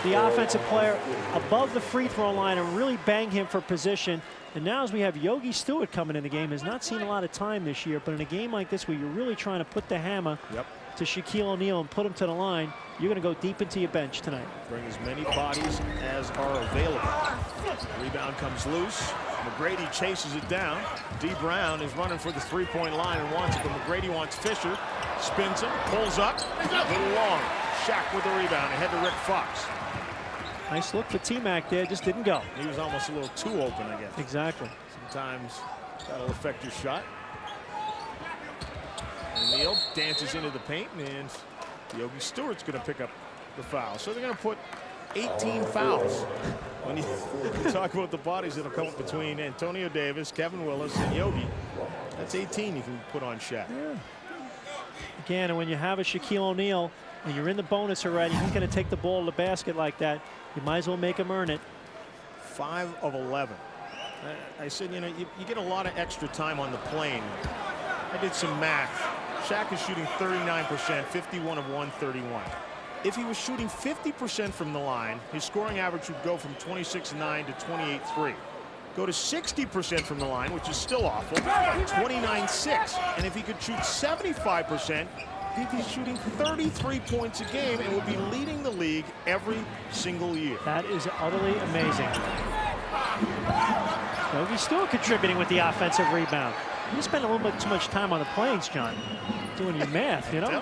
the offensive player above the free throw line and really bang him for position. And now as we have Yogi Stewart coming in the game, has not seen a lot of time this year, but in a game like this where you're really trying to put the hammer to Shaquille O'Neal and put him to the line, you're going to go deep into your bench tonight. Bring as many bodies as are available. Rebound comes loose. McGrady chases it down. Dee Brown is running for the three-point line and wants it, but McGrady wants Fisher. Spins him, pulls up, a little long. Shaq with the rebound ahead to Rick Fox. Nice look for T-Mac there, just didn't go. He was almost a little too open, I guess. Exactly. Sometimes that'll affect your shot. O'Neal dances into the paint, and Yogi Stewart's going to pick up the foul. So they're going to put 18 fouls. When you talk about the bodies that'll come up between Antonio Davis, Kevin Willis, and Yogi, that's 18 you can put on Shaq. Yeah. Again, and when you have a Shaquille O'Neal and you're in the bonus already, he's going to take the ball to the basket like that. You might as well make him earn it. 5 of 11. I said, you know, you get a lot of extra time on the plane. I did some math. Shaq is shooting 39%, 51 of 131. If he was shooting 50% from the line, his scoring average would go from 26.9 to 28.3. Go to 60% from the line, which is still awful, 29.6. And if he could shoot 75%, He'd be shooting 33 points a game and would be leading the league every single year. That is utterly amazing. So he's still contributing with the offensive rebound. You spend a little bit too much time on the planes, John, doing your math, you know?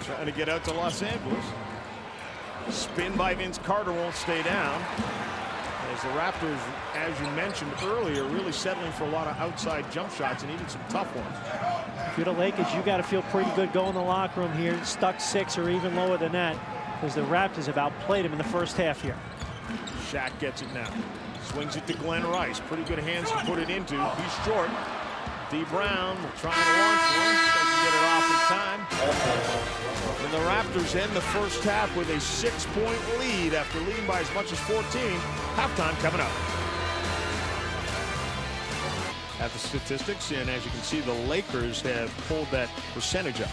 Trying to get out to Los Angeles. Spin by Vince Carter won't stay down. As the Raptors, as you mentioned earlier, really settling for a lot of outside jump shots and even some tough ones. If you're the Lakers, you got to feel pretty good going in the locker room here, stuck 6 or even lower than that, because the Raptors have outplayed him in the first half here. Shaq gets it now. Swings it to Glen Rice. Pretty good hands to put it into. He's short. Dee Brown trying to launch one. Doesn't get it off in time. And the Raptors end the first half with a 6-point lead after leading by as much as 14. Halftime coming up. At the statistics, and as you can see, the Lakers have pulled that percentage up.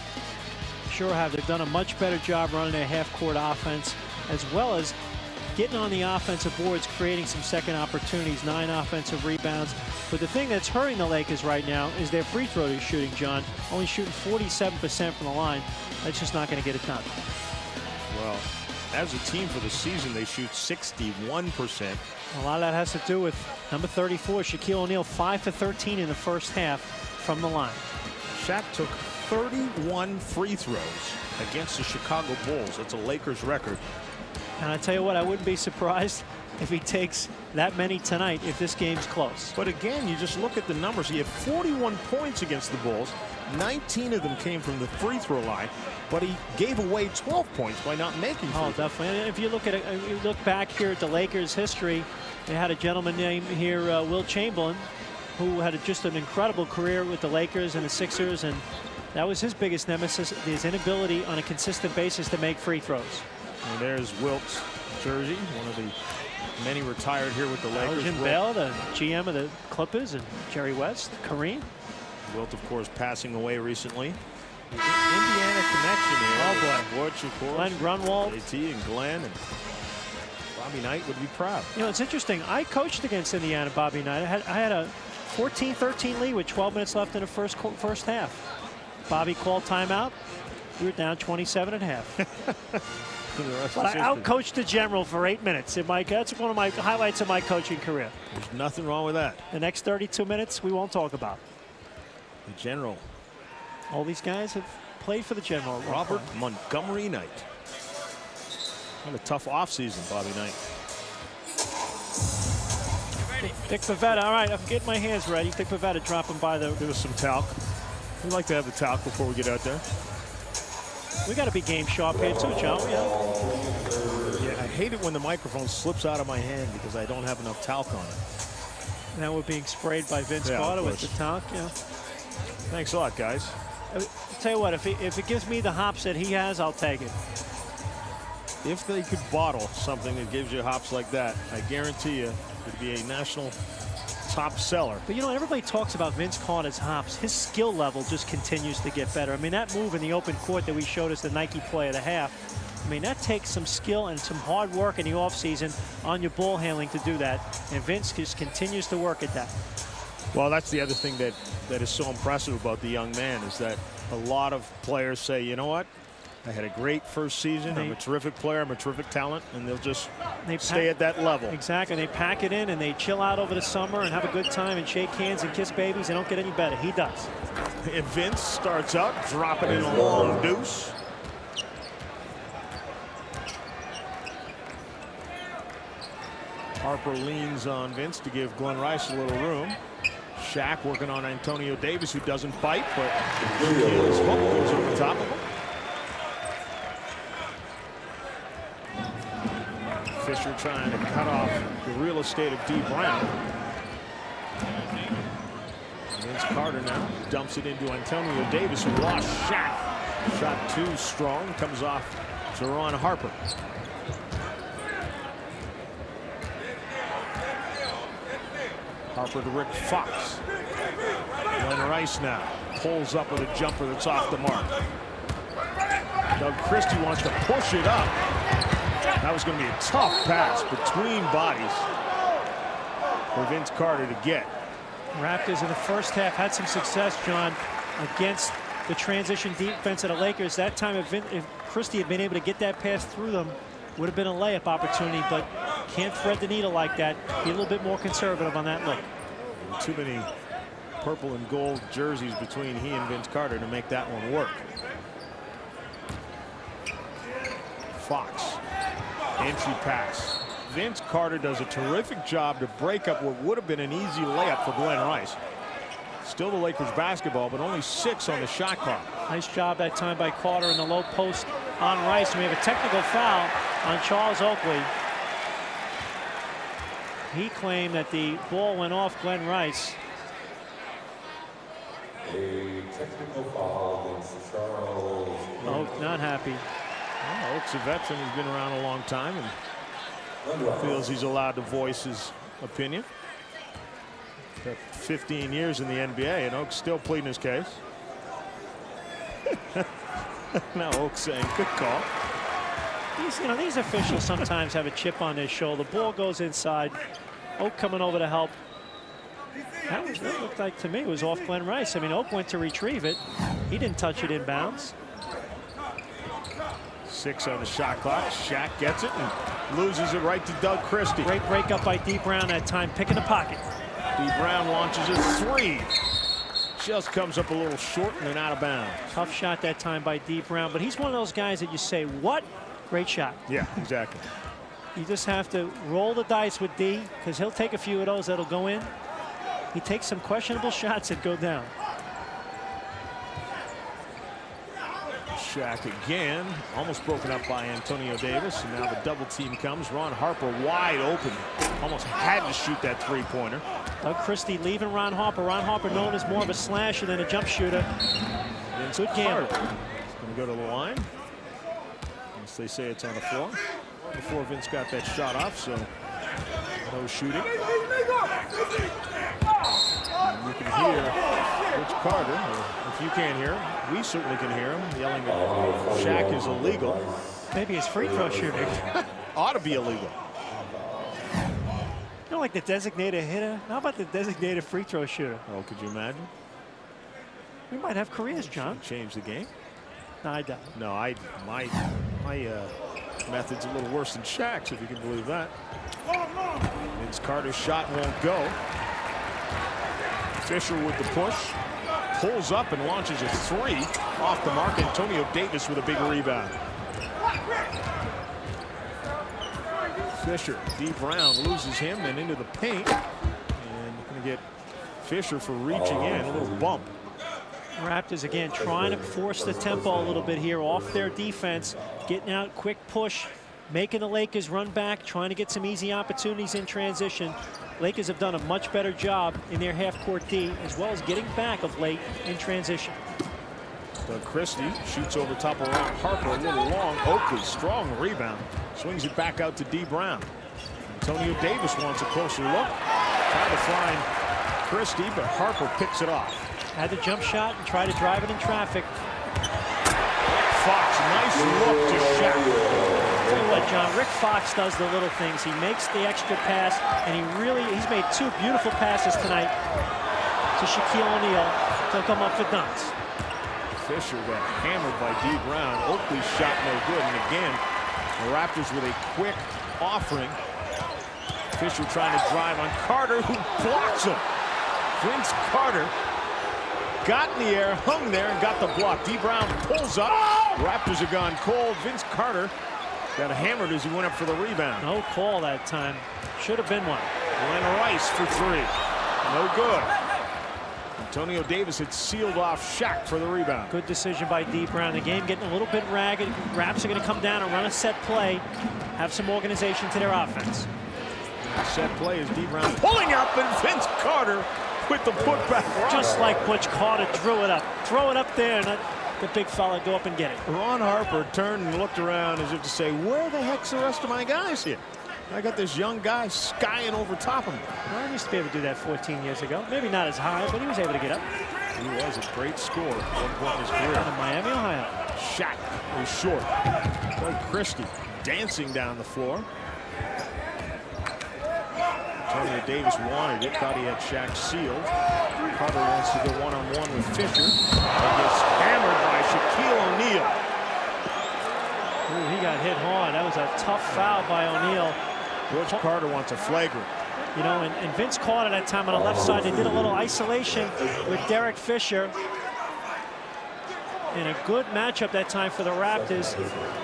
Sure have. They've done a much better job running their half-court offense, as well as getting on the offensive boards, creating some second opportunities, 9 offensive rebounds. But the thing that's hurting the Lakers right now is their free throw shooting, John. Only shooting 47% from the line. That's just not going to get it done. Well, as a team for the season, they shoot 61%. A lot of that has to do with number 34, Shaquille O'Neal, 5 for 13 in the first half from the line. Shaq took 31 free throws against the Chicago Bulls. That's a Lakers record. And I tell you what, I wouldn't be surprised if he takes that many tonight if this game's close. But again, you just look at the numbers. He had 41 points against the Bulls. 19 of them came from the free throw line, but he gave away 12 points by not making free throws. Oh, definitely. And if you look at it, you look back here at the Lakers' history, they had a gentleman named here, Will Chamberlain, who had just an incredible career with the Lakers and the Sixers, and that was his biggest nemesis, his inability on a consistent basis to make free throws. And there's Wilt's jersey, one of the many retired here with the Lakers. Jim Bell, the GM of the Clippers, and Jerry West, Kareem. Wilt, of course, passing away recently. Indiana connection here. Oh, boy. Butch, of course. Glenn Grunwald. JT and Glenn. And Bobby Knight would be proud. You know, it's interesting. I coached against Indiana, Bobby Knight. I had a 14-13 lead with 12 minutes left in the first half. Bobby called timeout. We were down 27.5. But I outcoached the general for 8 minutes. That's one of my highlights of my coaching career. There's nothing wrong with that. The next 32 minutes we won't talk about. The general. All these guys have played for the general. Robert Montgomery Knight. What a tough offseason, Bobby Knight. Dick Pavetta. All right, I'm getting my hands ready. Dick Pavetta dropping by the. Give us some talc. We like to have the talc before we get out there. We got to be game sharp here too, Joe. Yeah, I hate it when the microphone slips out of my hand because I don't have enough talc on it. Now we're being sprayed by Vince Carter with the talc. Yeah. Thanks a lot, guys. I'll tell you what, if it gives me the hops that he has, I'll take it. If they could bottle something that gives you hops like that, I guarantee you it'd be a national top seller. But you know, everybody talks about Vince Carter's hops. His skill level just continues to get better. I mean, that move in the open court that we showed as the Nike play of the half, I mean, that takes some skill and some hard work in the offseason on your ball handling to do that. And Vince just continues to work at that. Well, that's the other thing that is so impressive about the young man is that a lot of players say, you know what? I had a great first season. I'm a terrific player. I'm a terrific talent. And they'll just stay at that level. Exactly. They pack it in and they chill out over the summer and have a good time and shake hands and kiss babies. They don't get any better. He does. And Vince starts out, dropping in a long deuce. Harper leans on Vince to give Glen Rice a little room. Shaq working on Antonio Davis, who doesn't bite, but Shaquille's hook goes over top of him. Fisher trying to cut off the real estate of Dee Brown. Vince Carter now dumps it into Antonio Davis, who lost Shaq. Shot too strong, comes off to Ron Harper. Harper to Rick Fox. Glen Rice now pulls up with a jumper that's off the mark. Doug Christie wants to push it up. That was going to be a tough pass between bodies for Vince Carter to get. Raptors in the first half had some success, John, against the transition defense of the Lakers. That time, if Christie had been able to get that pass through them, would have been a layup opportunity, but can't thread the needle like that. Be a little bit more conservative on that look. Too many purple and gold jerseys between he and Vince Carter to make that one work. Fox, entry pass. Vince Carter does a terrific job to break up what would have been an easy layup for Glen Rice. Still the Lakers basketball, but only 6 on the shot clock. Nice job that time by Carter in the low post on Rice. We have a technical foul on Charles Oakley. He claimed that the ball went off Glen Rice. A technical foul against Charles. Oak not happy. Well, Oak's a veteran. He's been around a long time and feels he's allowed to voice his opinion. 15 years in the NBA, and Oak's still pleading his case. Now Oak's saying, good call. These officials sometimes have a chip on their shoulder. Ball goes inside. Oak coming over to help. That looked like, to me, it was off Glen Rice. I mean, Oak went to retrieve it. He didn't touch it inbounds. 6 on the shot clock. Shaq gets it and loses it right to Doug Christie. Great break up by Dee Brown that time, picking the pocket. Dee Brown launches a 3. Just comes up a little short and then out of bounds. Tough shot that time by Dee Brown, but he's one of those guys that you say, what? Great shot. Yeah, exactly. You just have to roll the dice with Dee, because he'll take a few of those that'll go in. He takes some questionable shots that go down. Shaq again, almost broken up by Antonio Davis, and now the double team comes. Ron Harper wide open, almost had to shoot that 3-pointer. Doug Christie leaving Ron Harper. Ron Harper known as more of a slasher than a jump shooter. Good gamble. He's going to go to the line. Unless they say it's on the floor. Before Vince got that shot off, so no shooting. And you can hear Rich Carter, or if you can't hear him, we certainly can hear him yelling that Shaq is illegal. Maybe his free throw shooting. Ought to be illegal. You know, like the designated hitter? How about the designated free throw shooter? Oh, could you imagine? We might have careers, John. Change the game? No, I don't. No, my method's a little worse than Shaq's, if you can believe that. Vince Carter's shot won't go. Fisher with the push. Pulls up and launches a 3 off the mark. Antonio Davis with a big rebound. Fisher, Dee Brown loses him and into the paint. And going to get Fisher for reaching in. A little bump. Raptors again trying to force the tempo a little bit here off their defense, getting out, quick push, making the Lakers run back, trying to get some easy opportunities in transition. Lakers have done a much better job in their half-court D, as well as getting back of late in transition. Doug Christie shoots over top of Ron Harper, a little long. Oakley, strong rebound, swings it back out to Dee Brown. Antonio Davis wants a closer look. Trying to find Christie, but Harper picks it off. Had the jump shot and tried to drive it in traffic. Fox, nice look to Shaq. Tell you what, John, Rick Fox does the little things. He makes the extra pass, and he's made 2 beautiful passes tonight to Shaquille O'Neal to come up for dunks. Fisher got hammered by Dee Brown. Oakley's shot no good, and again, the Raptors with a quick offering. Fisher trying to drive on Carter, who blocks him. Vince Carter got in the air, hung there, and got the block. Dee Brown pulls up. Raptors have gone cold. Vince Carter got hammered as he went up for the rebound. No call that time. Should have been one. Glen Rice for 3. No good. Antonio Davis had sealed off Shaq for the rebound. Good decision by Dee Brown. The game getting a little bit ragged. Raps are going to come down and run a set play, have some organization to their offense. Set play is Dee Brown pulling up, and Vince Carter with the putback. Just like Butch Carter drew it up. Throw it up there, and the big fella go up and get it. Ron Harper turned and looked around as if to say, where the heck's the rest of my guys here? I got this young guy skying over top of me. Ron used to be able to do that 14 years ago. Maybe not as high, but he was able to get up. He was a great scorer at one point in his career. Out of Miami, Ohio. Shaq was short. Doug Christie dancing down the floor. Antonio Davis wanted it, thought he had Shaq sealed. Carter wants to go one-on-one with Fisher. He gets hammered by Shaquille O'Neal. Ooh, he got hit hard. That was a tough foul by O'Neal. Butch Carter wants a flagrant. You know, and Vince Carter that time on the left side, they did a little isolation with Derek Fisher. And a good matchup that time for the Raptors.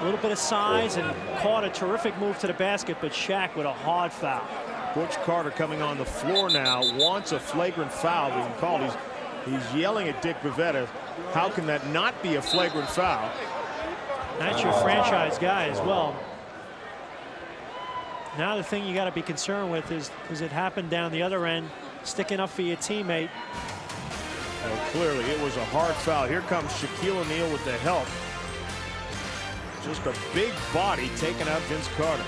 A little bit of size, and Carter, terrific move to the basket, but Shaq with a hard foul. Butch Carter coming on the floor now, wants a flagrant foul being called. He's yelling at Dick Bavetta. How can that not be a flagrant foul? That's your franchise guy as well. Now the thing you got to be concerned with is, does it happen down the other end, sticking up for your teammate? Well, clearly it was a hard foul. Here comes Shaquille O'Neal with the help. Just a big body taking out Vince Carter.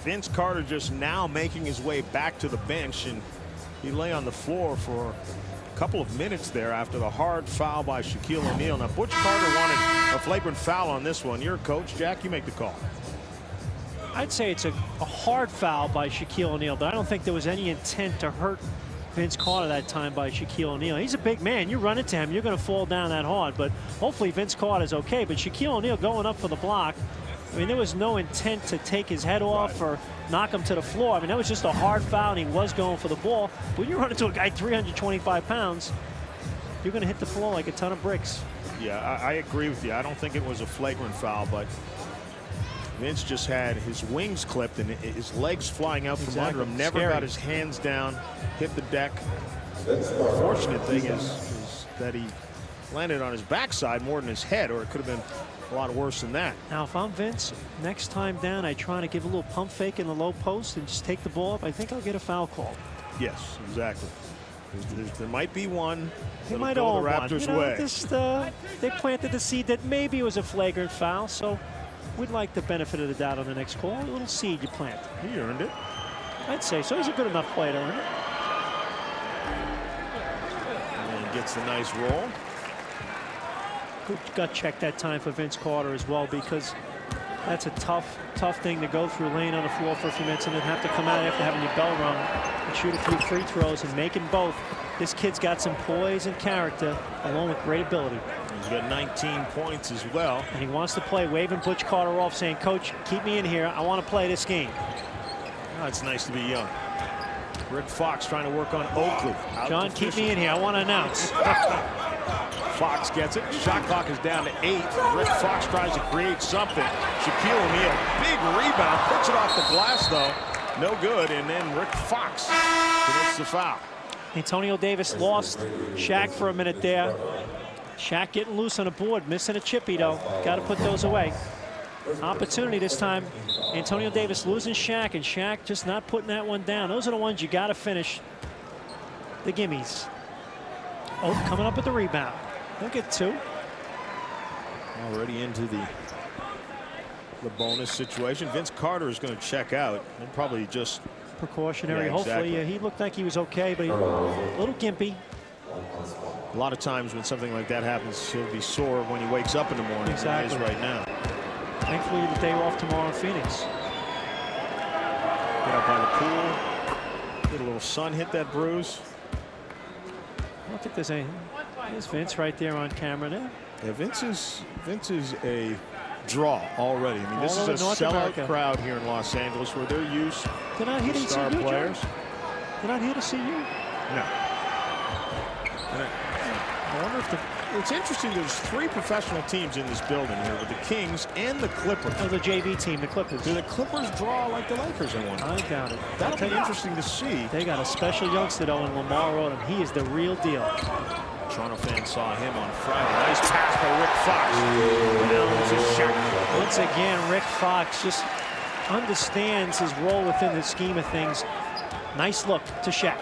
Vince Carter just now making his way back to the bench, and he lay on the floor for a couple of minutes there after the hard foul by Shaquille O'Neal. Now Butch Carter wanted a flagrant foul on this one. You're a coach, Jack, you make the call. I'd say it's a hard foul by Shaquille O'Neal, but I don't think there was any intent to hurt Vince Carter that time by Shaquille O'Neal. He's a big man. You run into him, you're going to fall down that hard, but hopefully Vince Carter's okay. But Shaquille O'Neal going up for the block, I mean, there was no intent to take his head off or knock him to the floor. I mean, that was just a hard foul, and he was going for the ball. When you run into a guy 325 pounds, you're going to hit the floor like a ton of bricks. Yeah, I agree with you. I don't think it was a flagrant foul, but Vince just had his wings clipped and his legs flying out from under him. Never got his hands down, hit the deck. The fortunate thing is that he landed on his backside more than his head, or it could have been a lot worse than that. Now, if I'm Vince, next time down, I try to give a little pump fake in the low post and just take the ball up. I think I'll get a foul call. Yes, exactly. There might be one. They might all the Raptors' way. They planted the seed that maybe it was a flagrant foul, so we'd like the benefit of the doubt on the next call. A little seed you plant. He earned it. I'd say so. He's a good enough player to earn it. And gets the nice roll. Good gut check that time for Vince Carter as well, because that's a tough thing to go through, laying on the floor for a few minutes and then have to come out after having your bell rung and shoot a few free throws and making both. This kid's got some poise and character along with great ability. He's got 19 points as well. And he wants to play, waving Butch Carter off, saying, "Coach, keep me in here. I want to play this game." Oh, it's nice to be young. Rick Fox trying to work on Oakley. John, keep me in here. I want to announce. Fox gets it. Shot clock is down to 8. Rick Fox tries to create something. Shaquille O'Neal, big rebound, puts it off the glass though. No good, and then Rick Fox commits the foul. Antonio Davis lost Shaq for a minute there. Shaq getting loose on the board, missing a chippy though. Got to put those away. Opportunity this time. Antonio Davis losing Shaq, and Shaq just not putting that one down. Those are the ones you got to finish. The gimmies. Oh, coming up with the rebound. He'll get 2. Already into the bonus situation. Vince Carter is going to check out and probably just precautionary. Yeah, hopefully, exactly. he looked like he was okay, but a little gimpy. A lot of times when something like that happens, he'll be sore when he wakes up in the morning. Exactly. He is right now. Thankfully, the day off tomorrow in Phoenix. Get up by the pool. Get a little sun hit that bruise. I don't think there's any. There's Vince right there on camera there. Yeah, Vince is a draw already. I mean, this is a sellout crowd here in Los Angeles where they're used to star players. They're not here to see you. No. I wonder if it's interesting. There's 3 professional teams in this building here with the Kings and the Clippers. Oh, the JV team, the Clippers. Do the Clippers draw like the Lakers in one? I doubt it. That'll be interesting to see. They got a special youngster though in Lamar Odom. He is the real deal. Toronto fans saw him on Friday. Nice pass by Rick Fox. Now to Shaq. Once again, Rick Fox just understands his role within the scheme of things. Nice look to Shaq.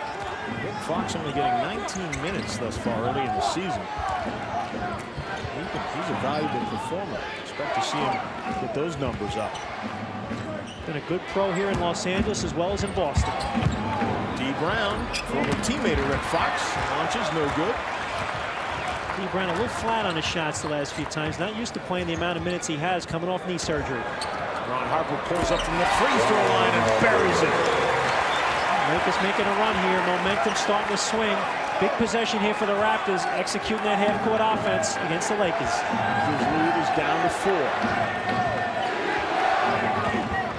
Rick Fox only getting 19 minutes thus far early in the season. He's a valuable performer. Expect to see him get those numbers up. Been a good pro here in Los Angeles as well as in Boston. Dee Brown, former teammate of Rick Fox, launches no good. Dee Brown a little flat on his shots the last few times. Not used to playing the amount of minutes he has coming off knee surgery. Ron Harper pulls up from the free throw line and buries it. Lakers making a run here. Momentum starting to swing. Big possession here for the Raptors, executing that half-court offense against the Lakers. His lead is down to 4.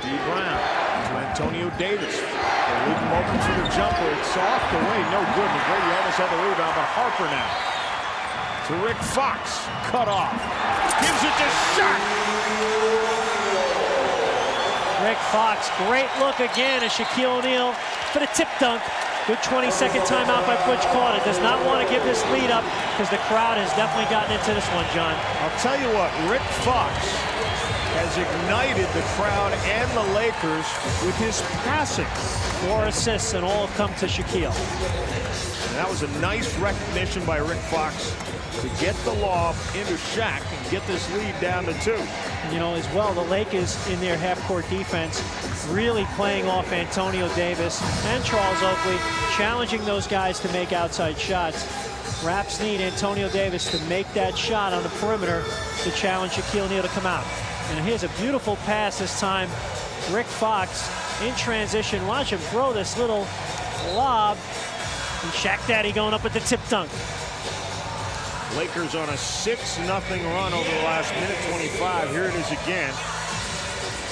Dee Brown to Antonio Davis. They leave him open for the jumper. It's off the way. No good. McGrady almost had the rebound, but Harper now. To Rick Fox. Cut off. Gives it to Shaq. Rick Fox, great look again as Shaquille O'Neal for the tip dunk. Good 20-second timeout by Butch Carter. Does not want to give this lead up because the crowd has definitely gotten into this one, John. I'll tell you what, Rick Fox has ignited the crowd and the Lakers with his passing. 4 assists and all have come to Shaquille. And that was a nice recognition by Rick Fox to get the lob into Shaq and get this lead down to 2. You know, as well, the Lakers in their half-court defense really playing off Antonio Davis and Charles Oakley, challenging those guys to make outside shots. Raps need Antonio Davis to make that shot on the perimeter to challenge Shaquille O'Neal to come out. And here's a beautiful pass this time. Rick Fox in transition. Watch him throw this little lob. And Shaq Daddy going up with the tip dunk. Lakers on a 6-0 run over the last minute 25. Here it is again.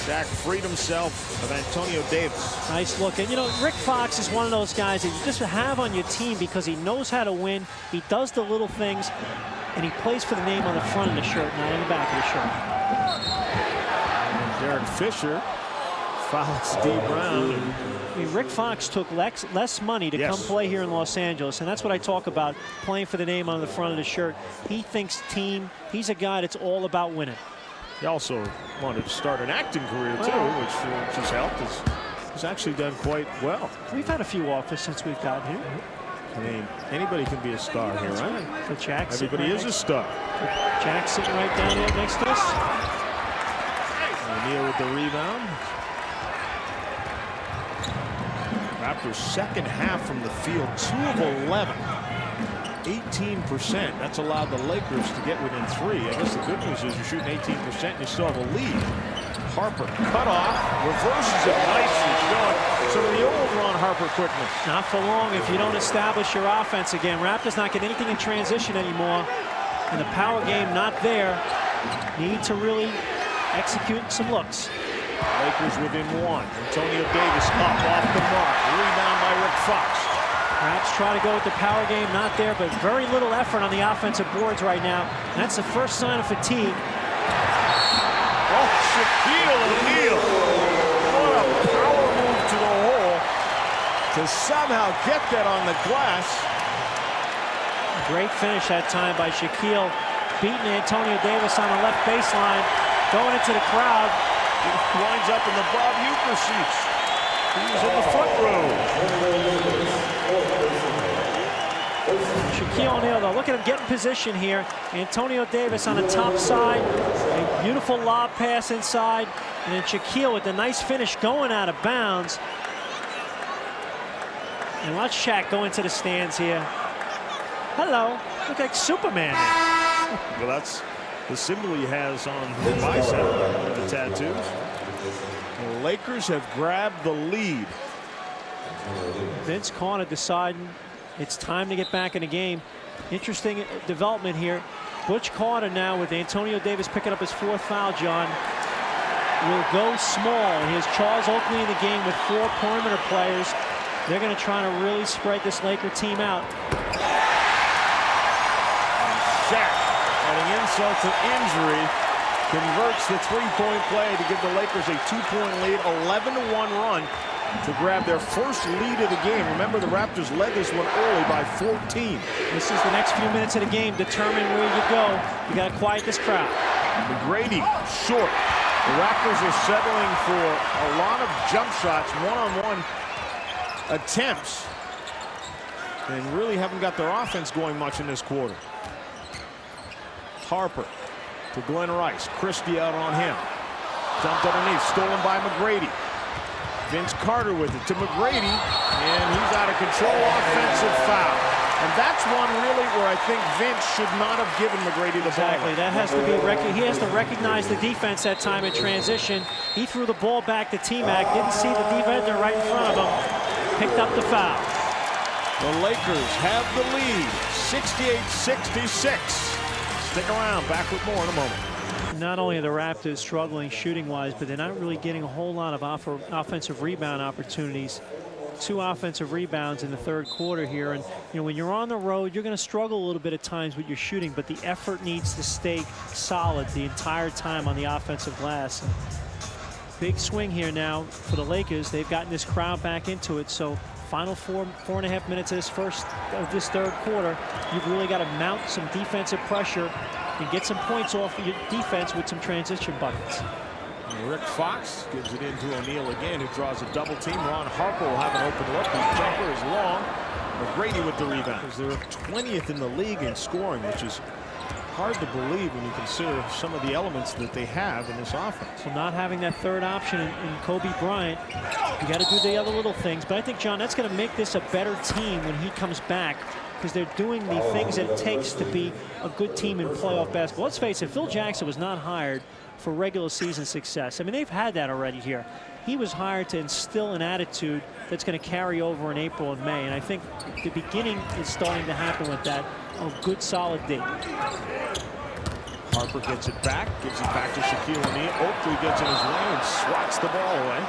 Shaq freed himself of Antonio Davis. Nice look. And, you know, Rick Fox is one of those guys that you just have on your team because he knows how to win. He does the little things, and he plays for the name on the front of the shirt, not on the back of the shirt. And Derek Fisher fouls Dee Brown. I mean, Rick Fox took less money to come play here in Los Angeles, and that's what I talk about, playing for the name on the front of the shirt. He thinks team. He's a guy that's all about winning. He also wanted to start an acting career, too, which has helped. He's actually done quite well. We've had a few offers since we've gotten here. I mean, anybody can be a star here, right? For Jack, everybody is a star. Jack sitting right down here next to us. O'Neal with the rebound. Raptors second half from the field, 2 of 11. 18%. That's allowed the Lakers to get within 3. I guess the good news is you're shooting 18% and you still have a lead. Harper cut off, reverses it nicely, showing some of the old Ron Harper quickness. Not for long if you don't establish your offense again. Raptors not getting anything in transition anymore. And the power game not there. Need to really execute some looks. Lakers within 1. Antonio Davis up off the mark. Rebound by Rick Fox. Raps try to go with the power game, not there, but very little effort on the offensive boards right now. And that's the first sign of fatigue. Oh, Shaquille O'Neal. What a power move to the hole to somehow get that on the glass. Great finish that time by Shaquille, beating Antonio Davis on the left baseline, going into the crowd. He winds up in the Bob Uecker seats. He was in the front row. Shaquille O'Neal, though, look at him get in position here. Antonio Davis on the top side, a beautiful lob pass inside, and then Shaquille with the nice finish going out of bounds. And watch Shaq go into the stands here. Hello, look like Superman. Well, that's the symbol he has on his bicep, the tattoos. The Lakers have grabbed the lead. Vince Carter deciding it's time to get back in the game. Interesting development here. Butch Carter now with Antonio Davis picking up his 4th foul, John, will go small. Here's Charles Oakley in the game with 4 perimeter players. They're going to try to really spread this Laker team out. Shaq, adding insult to injury, converts the 3-point play to give the Lakers a 2-point lead, 11-1 run to grab their first lead of the game. Remember, the Raptors led this one early by 14. This is the next few minutes of the game. Determine where you go. You got to quiet this crowd. McGrady short. The Raptors are settling for a lot of jump shots, one-on-one attempts, and really haven't got their offense going much in this quarter. Harper to Glen Rice. Christie out on him. Dumped underneath. Stolen by McGrady. Vince Carter with it to McGrady, and he's out of control. Offensive foul. And that's one really where I think Vince should not have given McGrady the ball. Exactly. That has to be he has to recognize the defense that time in transition. He threw the ball back to T-Mac. Didn't see the defender right in front of him. picked up the foul. The Lakers have the lead, 68-66. Stick around, back with more in a moment. Not only are the Raptors struggling shooting-wise, but they're not really getting a whole lot of offensive rebound opportunities. 2 offensive rebounds in the third quarter here, and when you're on the road, you're going to struggle a little bit at times with your shooting, but the effort needs to stay solid the entire time on the offensive glass. And big swing here now for the Lakers. They've gotten this crowd back into it, so final 4.5 minutes of this third quarter, you've really got to mount some defensive pressure and get some points off your defense with some transition buckets. Rick Fox gives it into O'Neal again, who draws a double team. Ron Harper will have an open look. His jumper is long. McGrady with the rebound. They're 20th in the league in scoring, which is hard to believe when you consider some of the elements that they have in this offense. So not having that third option in Kobe Bryant, you got to do the other little things. But I think, John, that's going to make this a better team when he comes back, because they're doing the things that it takes to be a good team in playoff basketball. Let's face it, Phil Jackson was not hired for regular season success. I mean, they've had that already here. He was hired to instill an attitude that's going to carry over in April and May, and I think the beginning is starting to happen with that. A good solid D. Harper gets it back, gives it back to Shaquille O'Neal. Oakley gets in his way and swats the ball away.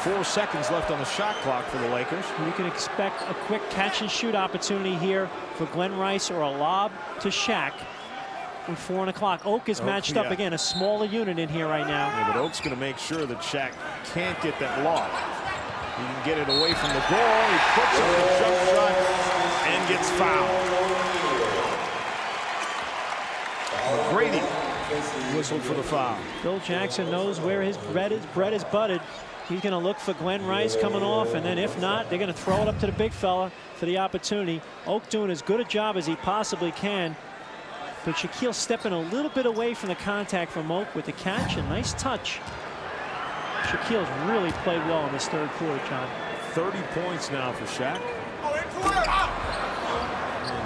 4 seconds left on the shot clock for the Lakers. We can expect a quick catch and shoot opportunity here for Glen Rice, or a lob to Shaq with 4 on the clock. Oak is matched up again, a smaller unit in here right now. Yeah, but Oak's going to make sure that Shaq can't get that lob. He can get it away from the goal. He puts up the jump shot and gets fouled. Grady whistled for the foul. Phil Jackson knows where his bread is buttered. He's going to look for Glen Rice coming off, and then if not, they're going to throw it up to the big fella for the opportunity. Oak doing as good a job as he possibly can, but Shaquille stepping a little bit away from the contact from Oak with the catch, and nice touch. Shaquille's really played well in this third quarter, John. 30 points now for Shaq. And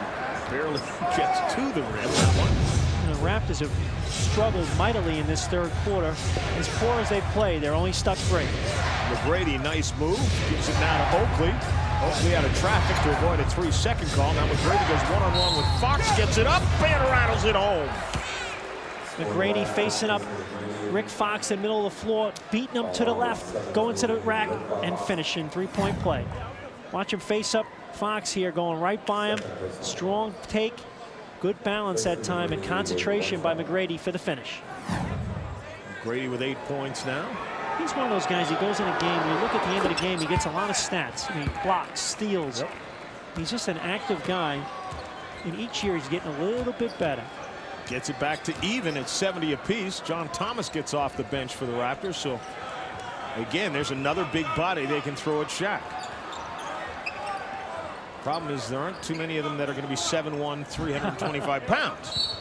barely gets to the rim. That one. The Raptors have struggled mightily in this third quarter. As poor as they play, they're only stuck 3. McGrady, nice move. Gives it now to Oakley. Oakley out of traffic to avoid a 3-second call. Now McGrady goes one-on-one with Fox. Gets it up and rattles it home. McGrady facing up Rick Fox in the middle of the floor, beating him to the left, going to the rack, and finishing. 3-point play. Watch him face up Fox here, going right by him. Strong take. Good balance that time, and concentration by McGrady for the finish. McGrady with 8 points now. He's one of those guys, he goes in a game, when you look at the end of the game, he gets a lot of stats. I mean, blocks, steals. Yep. He's just an active guy, and each year he's getting a little bit better. Gets it back to even at 70 apiece. John Thomas gets off the bench for the Raptors, so again, there's another big body they can throw at Shaq. Problem is there aren't too many of them that are going to be 7'1", 325 pounds.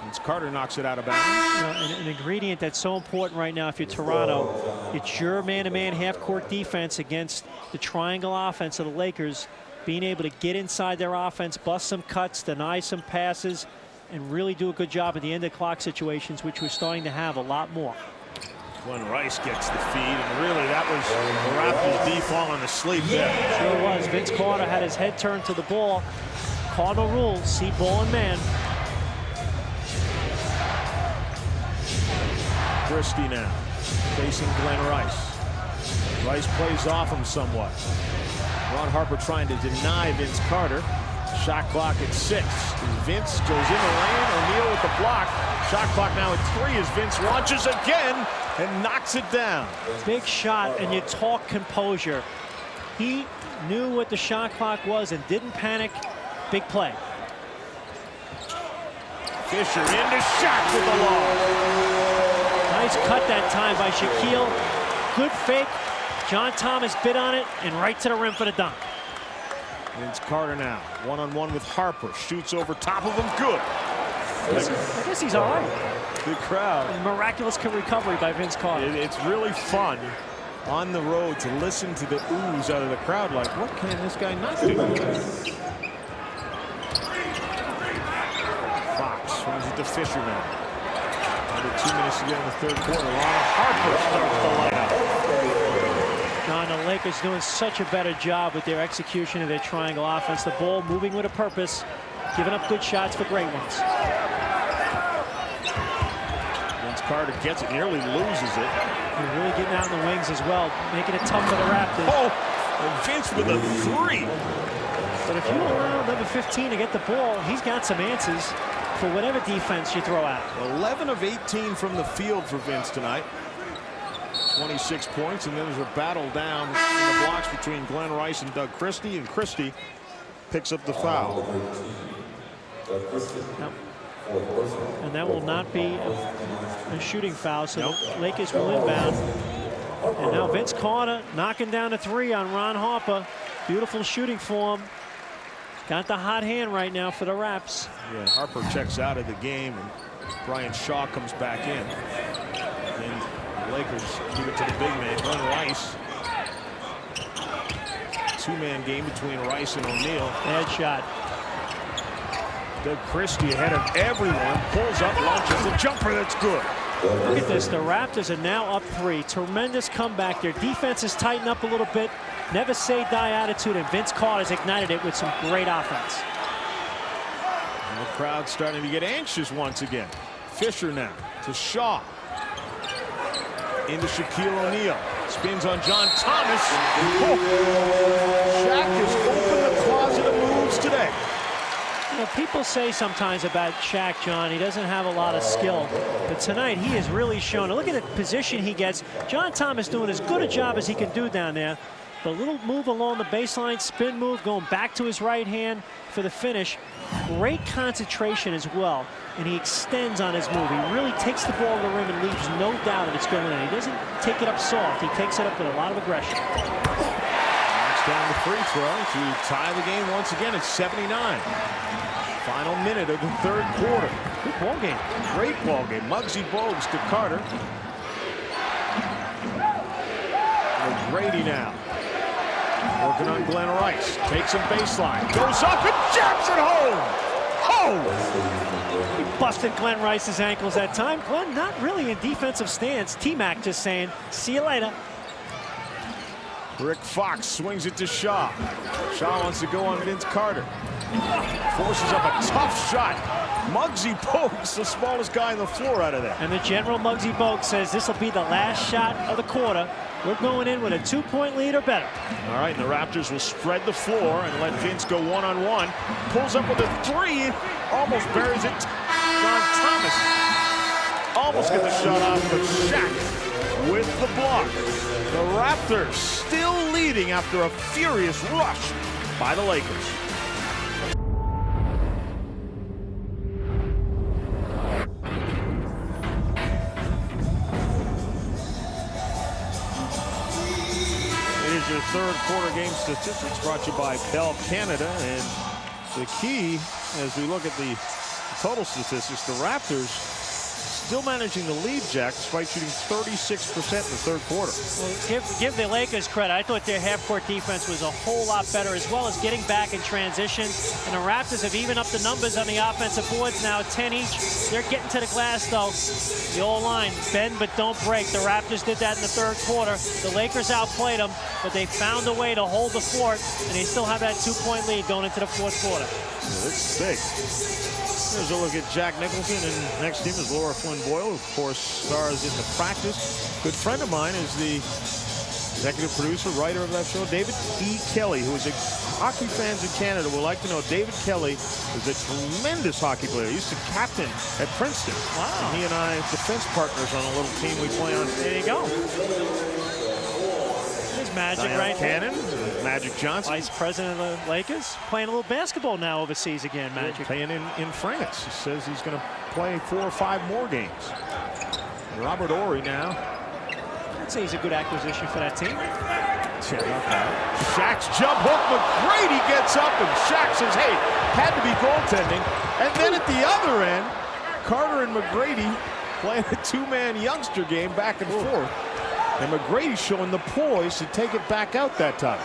Vince Carter knocks it out of bounds. An ingredient that's so important right now if you're Toronto, it's your man-to-man half-court defense against the triangle offense of the Lakers, being able to get inside their offense, bust some cuts, deny some passes, and really do a good job at the end of clock situations, which we're starting to have a lot more. Glen Rice gets the feed, and really that was the Raptors D falling asleep there. Sure was. Vince Carter had his head turned to the ball. Cardinal rules, see ball and man. Christie now facing Glen Rice. Rice plays off him somewhat. Ron Harper trying to deny Vince Carter. Shot clock at 6. Vince goes in the lane. O'Neal with the block. Shot clock now at 3 as Vince launches again and knocks it down. Big shot, and you talk composure. He knew what the shot clock was and didn't panic. Big play. Fisher into Shaq with the lob. Nice cut that time by Shaquille. Good fake. John Thomas bit on it and right to the rim for the dunk. Vince Carter now one-on-one with Harper. Shoots over top of him. Good. I guess he's all right. Good crowd. A miraculous recovery by Vince Carter. It's really fun on the road to listen to the oohs out of the crowd like, what can this guy not do? Fox runs it to Fisher now. Under 2 minutes to get in the third quarter. Harper starts the lineup. John, the Lakers Raptors doing such a better job with their execution of their triangle offense. The ball moving with a purpose, giving up good shots for great ones. Vince Carter gets it, nearly loses it. They're really getting out in the wings as well, making it tough for the Raptors. Oh, and Vince with a three. But if you allow number 15 to get the ball, he's got some answers for whatever defense you throw out. 11 of 18 from the field for Vince tonight. 26 points, and then there's a battle down in the blocks between Glen Rice and Doug Christie, and Christie picks up the foul. Now, and that will not be a shooting foul, so the Lakers will inbound. And now Vince Carter knocking down a three on Ron Harper. Beautiful shooting form. Got the hot hand right now for the Raps. Yeah, Harper checks out of the game, and Brian Shaw comes back in. And the Lakers give it to the big man, Glen Rice. Two-man game between Rice and O'Neal. Bad shot. Doug Christie ahead of everyone, pulls up, launches the jumper. That's good. Look at this. The Raptors are now up three. Tremendous comeback. Their defense has tightened up a little bit. Never say die attitude, and Vince Carter's ignited it with some great offense. And the crowd's starting to get anxious once again. Fisher now to Shaw. Into Shaquille O'Neal. Spins on John Thomas. Oh. Shaq has opened the closet of moves today. You know, people say sometimes about Shaq, John, he doesn't have a lot of skill. But tonight, he has really shown. Look at the position he gets. John Thomas doing as good a job as he can do down there. The little move along the baseline, spin move, going back to his right hand for the finish. Great concentration as well. And he extends on his move. He really takes the ball to the rim and leaves no doubt that it's going in. He doesn't take it up soft. He takes it up with a lot of aggression. Knocks down the free throw to tie the game once again at 79. Final minute of the third quarter. Good ball game. Great ball game. Muggsy Bogues to Carter. O'Grady now. Working on Glen Rice. Takes him baseline. Goes up and jabs it home. Oh! He busted Glen Rice's ankles that time. Glen not really in defensive stance. T-Mac just saying, see you later. Rick Fox swings it to Shaw. Shaw wants to go on Vince Carter. Forces up a tough shot. Muggsy Bogues, the smallest guy on the floor out of there. And the general Muggsy Bogues says this will be the last shot of the quarter. We're going in with a 2-point lead or better. All right, and the Raptors will spread the floor and let Vince go one-on-one. Pulls up with a three. Almost buries it. John Thomas almost get the shot off, but Shaq with the block. The Raptors still leading after a furious rush by the Lakers. Your third quarter game statistics brought to you by Bell Canada, and the key as we look at the total statistics, the Raptors still managing to lead, Jack, despite shooting 36% in the third quarter. Well, give the Lakers credit. I thought their half-court defense was a whole lot better, as well as getting back in transition. And the Raptors have evened up the numbers on the offensive boards now, 10 each. They're getting to the glass, though. The old line, bend but don't break. The Raptors did that in the third quarter. The Lakers outplayed them, but they found a way to hold the fort, and they still have that 2-point lead going into the fourth quarter. Yeah, it's big. There's a look at Jack Nicholson, and next team is Laura Flynn Boyle, of course, stars in the practice. Good friend of mine is the executive producer, writer of that show, David E. Kelly, who is a hockey fans in Canada will like to know. David Kelly is a tremendous hockey player. He used to captain at Princeton. Wow. And he and I defense partners on a little team we play on. There you go. There's Magic Diana right Cannon, there. Magic Johnson. Vice president of the Lakers. Playing a little basketball now overseas again, Magic. Playing in France. He says he's going to play 4 or 5 more games. Robert Horry now. I'd say he's a good acquisition for that team. Shaq's jump hook. McGrady gets up, and Shaq says, hey, had to be goaltending. And then at the other end, Carter and McGrady playing a 2-man youngster game back and forth. And McGrady showing the poise to take it back out that time.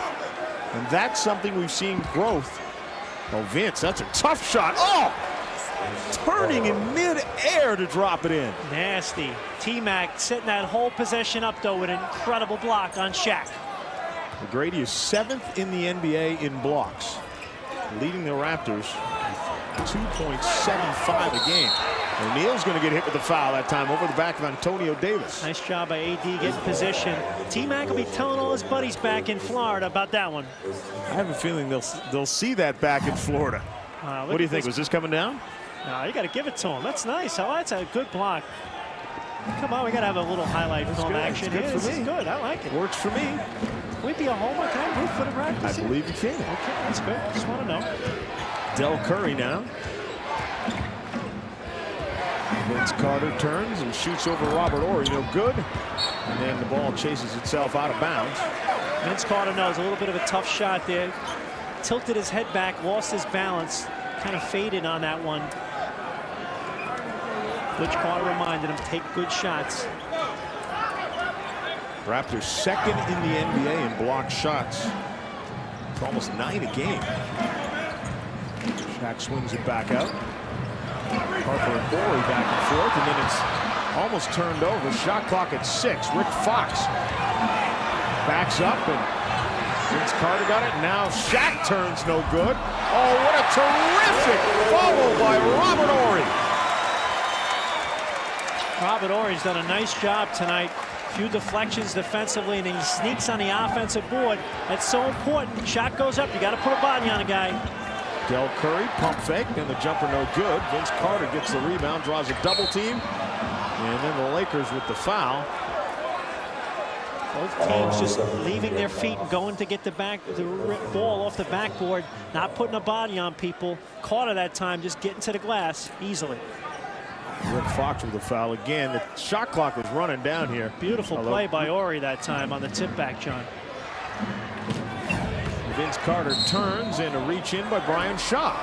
And that's something we've seen growth. Oh, Vince, that's a tough shot. Oh! Turning in mid-air to drop it in. Nasty. T-Mac setting that whole possession up, though, with an incredible block on Shaq. McGrady is 7th in the NBA in blocks, leading the Raptors 2.75 a game. O'Neal's going to get hit with the foul that time over the back of Antonio Davis. Nice job by AD getting position. T-Mac will be telling all his buddies back in Florida about that one. I have a feeling they'll see that back in Florida. What do you think? Was this coming down? No, you got to give it to him. That's nice. Oh, that's a good block. Come on, we got to have a little highlight film action here. This is good. I like it. Works for me. Can we be a homer? Can I root for the Raptors? I believe you can. Okay, that's good. Just want to know. Del Curry now. Vince Carter turns and shoots over Robert Horry. No good. And then the ball chases itself out of bounds. Vince Carter knows a little bit of a tough shot there. Tilted his head back, lost his balance, kind of faded on that one. Butch Carter reminded him, take good shots. Raptors 2nd in the NBA in blocked shots. It's almost 9 a game. Shaq swings it back out. Harper and Horry back and forth, and then it's almost turned over. Shot clock at 6. Rick Fox backs up, and Vince Carter got it. Now Shaq turns, no good. Oh, what a terrific follow by Robert Horry. Robert Horry's done a nice job tonight. Few deflections defensively, and then he sneaks on the offensive board. That's so important. Shot goes up. You got to put a body on a guy. Del Curry, pump fake, and the jumper no good. Vince Carter gets the rebound, draws a double team, and then the Lakers with the foul. Both teams just leaving their feet and going to get the ball off the backboard, not putting a body on people. Carter that time just getting to the glass easily. Rick Fox with the foul again. The shot clock was running down here. Beautiful play by Horry that time on the tip back, John. Vince Carter turns, and a reach in by Brian Shaw.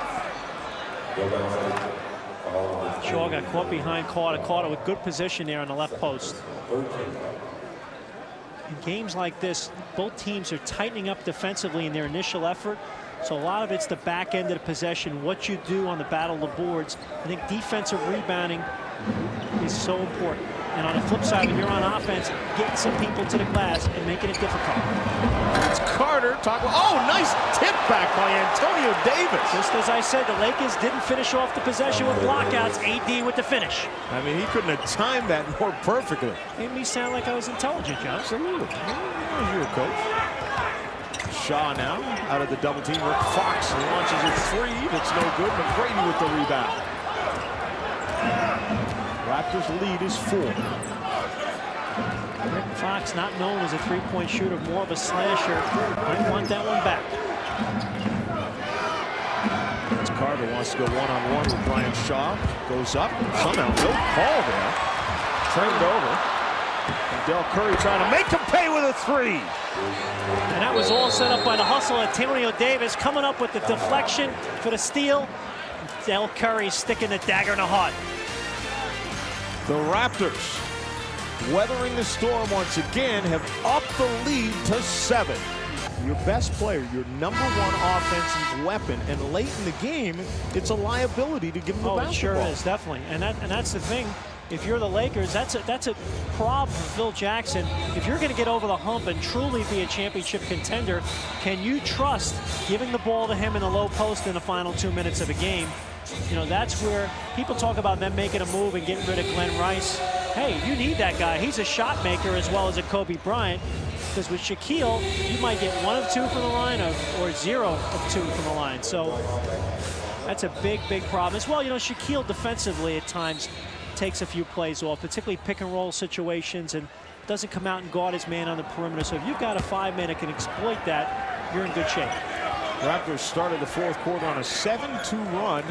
Shaw got caught behind Carter. Carter with good position there on the left post. In games like this, both teams are tightening up defensively in their initial effort. So a lot of it's the back end of the possession, what you do on the battle of the boards. I think defensive rebounding is so important. And on the flip side, when you're on offense, getting some people to the glass and making it difficult. It's Carter. Oh, nice tip back by Antonio Davis. Just as I said, the Lakers didn't finish off the possession with blockouts. AD with the finish. I mean, he couldn't have timed that more perfectly. Made me sound like I was intelligent, John. Absolutely. You're a coach. Shaw now out of the double team. Rick Fox launches a 3. That's no good. McGrady with the rebound. Raptors lead is 4. Rick Fox, not known as a three-point shooter, more of a slasher. Might want that one back. Vince Carter wants to go one-on-one with Brian Shaw. Goes up. Somehow no call there. Turned over. And Del Curry trying to make him pay with a 3. And that was all set up by the hustle. Antonio Davis coming up with the deflection for the steal. Del Curry sticking the dagger in the heart. The Raptors, weathering the storm once again, have upped the lead to 7. Your best player, your #1 offensive weapon, and late in the game, it's a liability to give him the basketball. It sure is, definitely. And that's the thing. If you're the Lakers, that's a problem for Phil Jackson. If you're going to get over the hump and truly be a championship contender, can you trust giving the ball to him in the low post in the final 2 minutes of a game? You know, that's where people talk about them making a move and getting rid of Glen Rice. Hey, you need that guy. He's a shot maker as well as a Kobe Bryant. Because with Shaquille, you might get 1 of 2 from the line or 0 of 2 from the line. So that's a big, big problem. As well, you know, Shaquille defensively at times takes a few plays off, particularly pick and roll situations, and doesn't come out and guard his man on the perimeter. So if you've got a 5-man that can exploit that, you're in good shape. Raptors started the 4th quarter on a 7-2 run.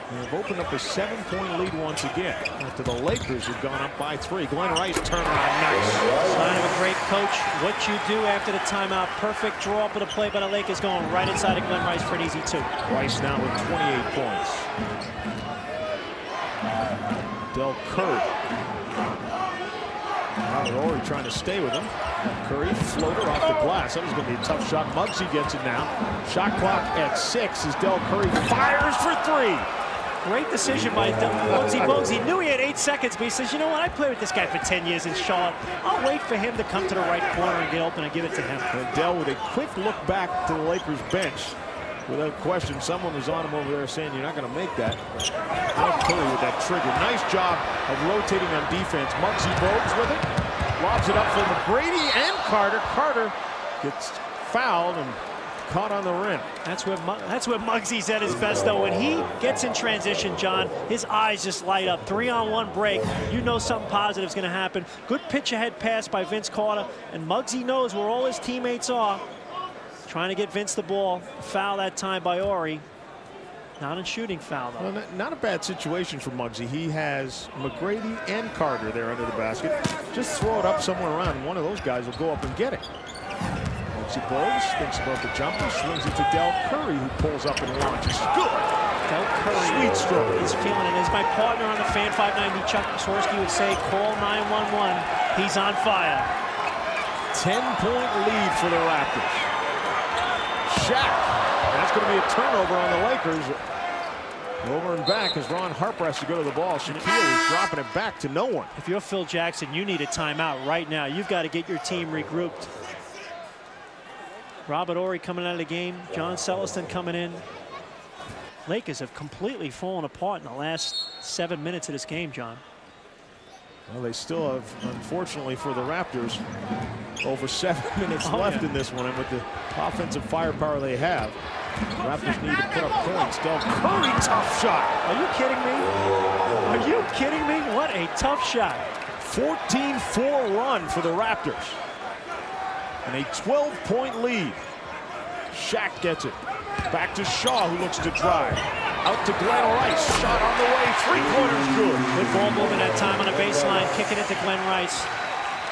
They've opened up a 7-point lead once again after the Lakers have gone up by 3. Glen Rice turnaround, nice. Sign of a great coach. What you do after the timeout, perfect draw up with a play by the Lakers going right inside of Glen Rice for an easy 2. Rice now with 28 points. Del Curry. Horry trying to stay with him. Curry floater off the glass. That was going to be a tough shot. Muggsy gets it now. Shot clock at 6 as Del Curry fires for 3. Great decision by Muggsy Bogues. He knew he had 8 seconds, but he says, you know what? I played with this guy for 10 years in Charlotte. I'll wait for him to come to the right corner and get open and give it to him. And Dell with a quick look back to the Lakers bench. Without question, someone was on him over there saying, you're not going to make that. Del Curry with that trigger. Nice job of rotating on defense. Muggsy Bogues with it. Lobs it up for McGrady and Carter. Carter gets fouled and caught on the rim. That's where Muggsy's at his best, though. When he gets in transition, John, his eyes just light up. 3-on-1 break. You know something positive is going to happen. Good pitch ahead pass by Vince Carter. And Muggsy knows where all his teammates are. Trying to get Vince the ball. Foul that time by Ori. Not a shooting foul, though. Well, not a bad situation for Muggsy. He has McGrady and Carter there under the basket. Just throw it up somewhere around, and one of those guys will go up and get it. Muggsy Bogues thinks about the jumper, swings it to Del Curry, who pulls up and launches. Good. Del Curry. Sweet stroke. He's feeling it. As my partner on the Fan 590, Chuck Swirsky, would say, call 911. He's on fire. 10-point lead for the Raptors. Shaq. That's going to be a turnover on the Lakers. Over and back as Ron Harper has to go to the ball. Shaquille is dropping it back to no one. If you're Phil Jackson, you need a timeout right now. You've got to get your team regrouped. Robert Horry coming out of the game. John Celestin coming in. Lakers have completely fallen apart in the last 7 minutes of this game, John. Well, they still have, unfortunately for the Raptors, over 7 minutes left in this one, and with the offensive firepower they have, the Raptors need to put up points. Del Curry, tough shot. Are you kidding me? Are you kidding me? What a tough shot. 14-4 run for the Raptors. And a 12-point lead. Shaq gets it. Back to Shaw, who looks to drive. Out to Glen Rice. Shot on the way. 3-pointers good. Good ball movement that time on the baseline. Kicking it to Glen Rice.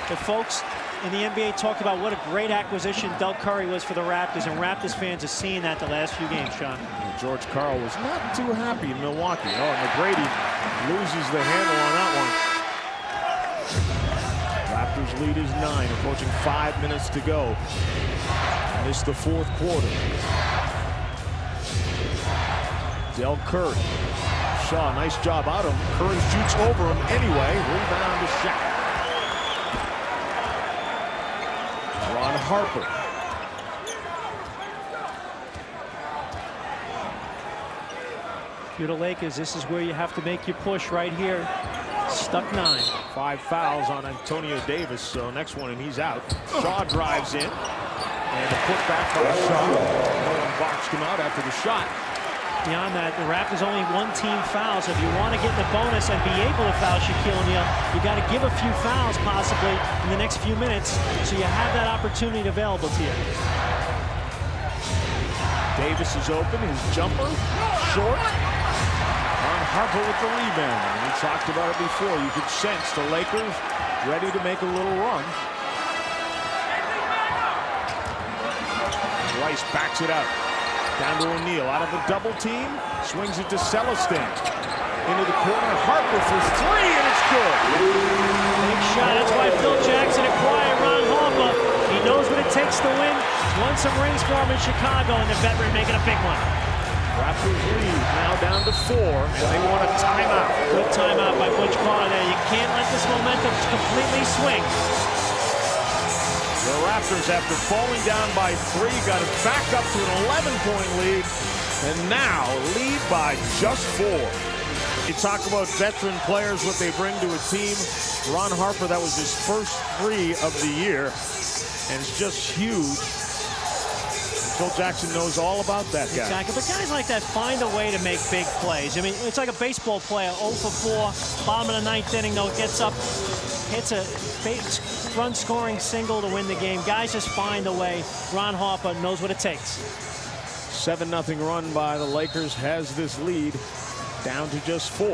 But folks in the NBA talked about what a great acquisition Del Curry was for the Raptors, and Raptors fans are seeing that the last few games, Sean. George Karl was not too happy in Milwaukee. Oh, McGrady loses the handle on that one. Raptors lead is 9, approaching 5 minutes to go. And it's the fourth quarter. Del Curry. Shaw, nice job out of him. Curry shoots over him anyway. Rebound to Shaq. Ron Harper. If you're the Lakers, this is where you have to make your push right here. Stuck 9. 5 fouls on Antonio Davis, so next one and he's out. Shaw drives in. And a putback by Shaw. No one boxed him out after the shot. Beyond that, the Raptors only 1 team foul, so if you want to get the bonus and be able to foul Shaquille O'Neal, you got to give a few fouls possibly in the next few minutes, so you have that opportunity available to you. Davis is open, his jumper, short. On Harper with the rebound. And we talked about it before. You could sense the Lakers ready to make a little run. Rice backs it out. Down to O'Neal, out of the double team, swings it to Celestin. Into the corner, Harper for 3, and it's good. Big shot, that's why Phil Jackson acquired Ron Harper. He knows what it takes to win. He's won some rings for him in Chicago, and the veteran making a big one. Raptors lead now down to 4, and they want a timeout. Good timeout by Butch Carter there. You can't let this momentum completely swing. The Raptors, after falling down by 3, got it back up to an 11-point lead, and now lead by just 4. You talk about veteran players, what they bring to a team. Ron Harper, that was his first 3 of the year, and it's just huge. Phil Jackson knows all about that guy. Exactly, but guys like that find a way to make big plays. I mean, it's like a baseball player, 0 for 4, bottom of the 9th inning, though, gets up, hits a run-scoring single to win the game. Guys just find a way. Ron Harper knows what it takes. 7-0 run by the Lakers has this lead down to just 4.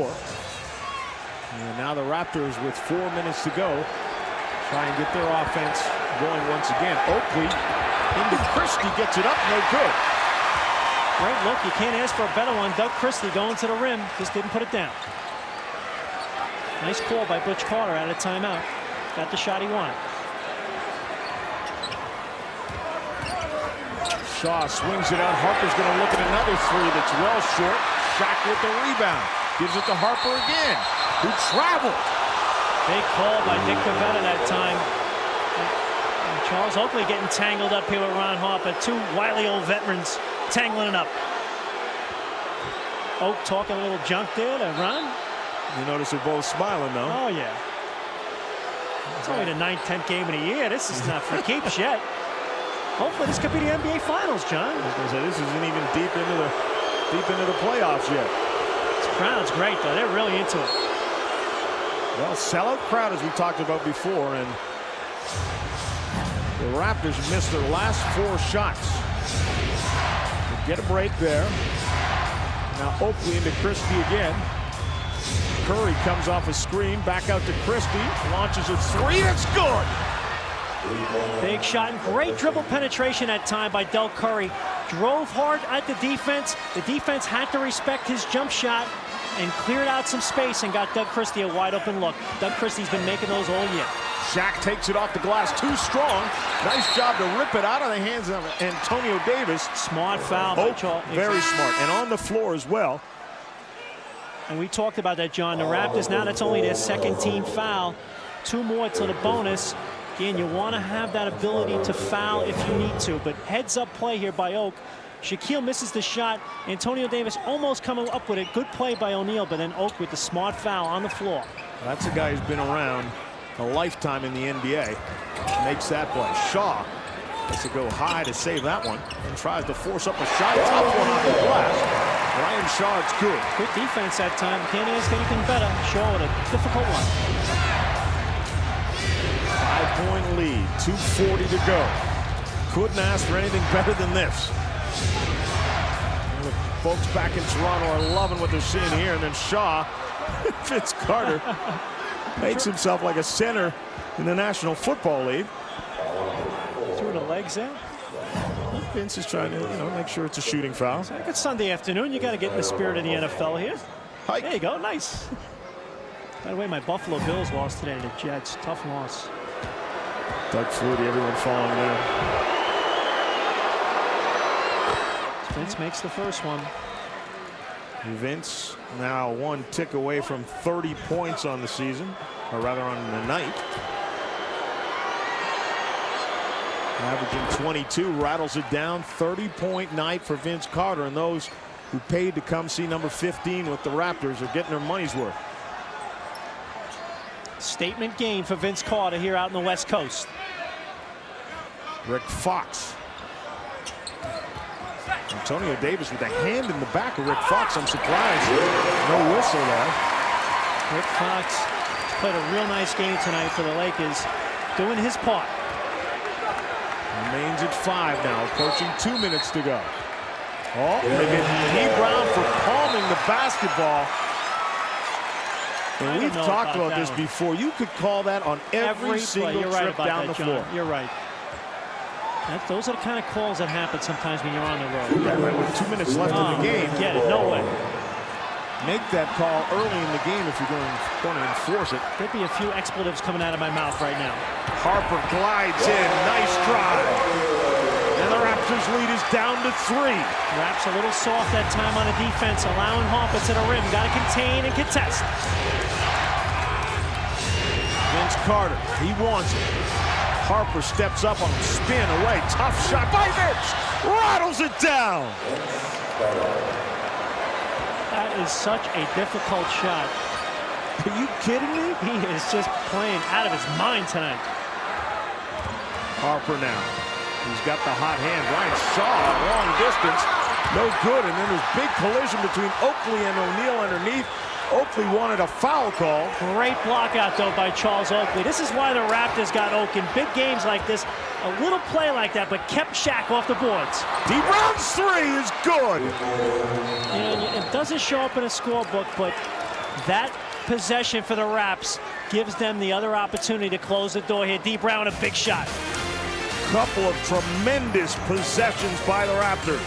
And now the Raptors with 4 minutes to go try and get their offense going once again. Oakley into Christie, gets it up, no good. Great look, you can't ask for a better one. Doug Christie going to the rim, just didn't put it down. Nice call by Butch Carter out of timeout. Got the shot he wanted. Shaw swings it out. Harper's going to look at another 3 that's well short. Shaq with the rebound. Gives it to Harper again, who traveled. Big call by Nick Pavetta that time. And Charles Oakley getting tangled up here with Ron Harper. Two wily old veterans tangling it up. Oak talking a little junk there to Ron. You notice they're both smiling, though. Oh, yeah. It's only the 9th, 10th game of the year. This is not for keeps yet. Hopefully this could be the NBA Finals, John. I was going to say, this isn't even deep into the playoffs yet. This crowd's great, though. They're really into it. Well, sellout crowd, as we talked about before, and the Raptors missed their last 4 shots. They get a break there. Now Oakley into Christie again. Curry comes off a screen, back out to Christie, launches a 3, it's good! Big shot and great dribble penetration that time by Del Curry. Drove hard at the defense. The defense had to respect his jump shot and cleared out some space and got Doug Christie a wide open look. Doug Christie's been making those all year. Shaq takes it off the glass, too strong. Nice job to rip it out of the hands of Antonio Davis. Smart foul. Very smart, and on the floor as well. And we talked about that, John. The Raptors, now that's only their 2nd team foul. 2 more to the bonus. Again, you want to have that ability to foul if you need to, but heads up play here by Oak. Shaquille misses the shot. Antonio Davis almost coming up with it. Good play by O'Neal, but then Oak with the smart foul on the floor. That's a guy who's been around a lifetime in the NBA. Makes that play. Shaw has to go high to save that one and tries to force up a shot. Tough one off the glass. Ryan Shaw, it's good. Good defense that time. Can't ask anything better. Shaw with a difficult one. 5-point lead, 2:40 to go. Couldn't ask for anything better than this. The folks back in Toronto are loving what they're seeing here, and then Shaw, Vince Carter, makes himself like a center in the National Football League. Through the legs there. Vince is trying to, make sure it's a shooting foul. It's a good Sunday afternoon. You got to get in the spirit of the NFL here. Hike. There you go. Nice. By the way, my Buffalo Bills lost today to the Jets. Tough loss. Doug Flutie, everyone following there. Vince makes the first one. Vince now 1 tick away from 30 points on the season, or rather on the night. Averaging 22, rattles it down. 30-point night for Vince Carter, and those who paid to come see number 15 with the Raptors are getting their money's worth. Statement game for Vince Carter here out in the West Coast. Rick Fox. Antonio Davis with a hand in the back of Rick Fox. I'm surprised. No whistle there. Rick Fox played a real nice game tonight for the Lakers, doing his part. Remains at 5 now, approaching 2 minutes to go. Oh, they get Dee Brown for palming the basketball. And we've talked about this before. You could call that on every single trip down the floor. You're right. Those are the kind of calls that happen sometimes when you're on the road. Yeah, right, with 2 minutes left in the game. Get it, no way. Make that call early in the game if you're going to enforce it. There'd be a few expletives coming out of my mouth right now. Harper glides in, nice drive. And the Raptors lead is down to 3. Raps a little soft that time on the defense, allowing Harper to the rim. Got to contain and contest. Vince Carter, he wants it. Harper steps up on him, spin away, tough shot by Vince, rattles it down. That is such a difficult shot. Are you kidding me? He is just playing out of his mind tonight. Harper now, he's got the hot hand. Ryan Shaw, long distance, no good, and then there's big collision between Oakley and O'Neal underneath. Oakley wanted a foul call. Great block out, though, by Charles Oakley. This is why the Raptors got Oak in big games like this. A little play like that, but kept Shaq off the boards. Dee Brown's 3 is good. It doesn't show up in a scorebook, but that possession for the Raps gives them the other opportunity to close the door here. Dee Brown, a big shot. Couple of tremendous possessions by the Raptors.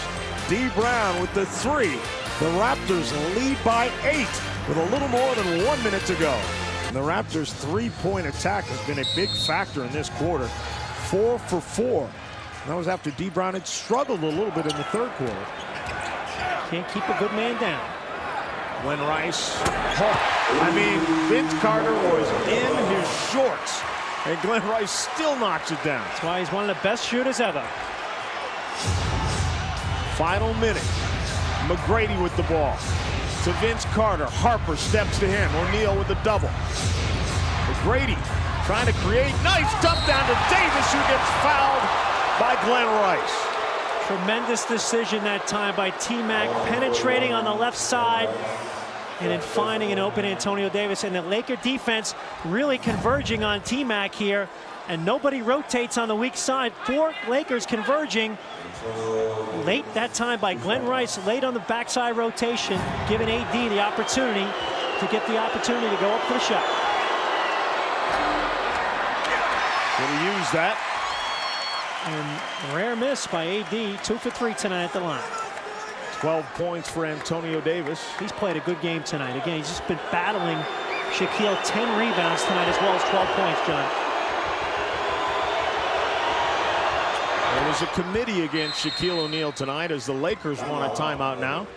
Dee Brown with the 3. The Raptors lead by 8 with a little more than 1 minute to go. And the Raptors' 3-point attack has been a big factor in this quarter. 4 for 4. And that was after Dee Brown had struggled a little bit in the third quarter. Can't keep a good man down. Glen Rice. Oh, I mean, Vince Carter was in his shorts, and Glen Rice still knocks it down. That's why he's one of the best shooters ever. Final minute. McGrady with the ball. To Vince Carter. Harper steps to him. O'Neal with the double. McGrady trying to create. Nice dump down to Davis, who gets fouled by Glen Rice. Tremendous decision that time by T-Mac, penetrating on the left side and then finding an open Antonio Davis. And the Laker defense really converging on T-Mac here, and nobody rotates on the weak side. 4 Lakers converging late that time by Glen Rice, late on the backside rotation, giving AD the opportunity to get the opportunity to go up for the shot. Going to use that. And rare miss by AD, 2 for 3 tonight at the line. 12 points for Antonio Davis. He's played a good game tonight. Again, he's just been battling Shaquille. 10 rebounds tonight as well as 12 points, John. There was a committee against Shaquille O'Neal tonight as the Lakers want a timeout now.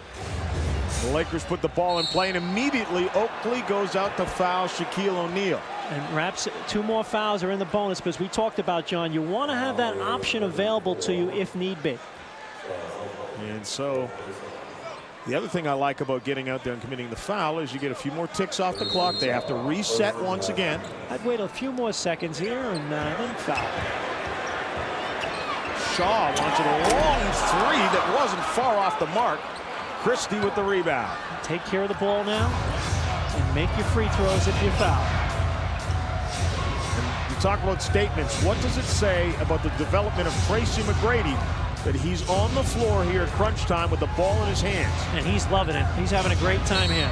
The Lakers put the ball in play, and immediately Oakley goes out to foul Shaquille O'Neal. And Raps, 2 more fouls are in the bonus, because we talked about, John, you want to have that option available to you if need be. And so the other thing I like about getting out there and committing the foul is you get a few more ticks off the clock. They have to reset once again. I'd wait a few more seconds here and then foul. Shaw launching a long 3 that wasn't far off the mark. Christie with the rebound. Take care of the ball now and make your free throws if you foul. You talk about statements. What does it say about the development of Tracy McGrady that he's on the floor here at crunch time with the ball in his hands? And he's loving it. He's having a great time here.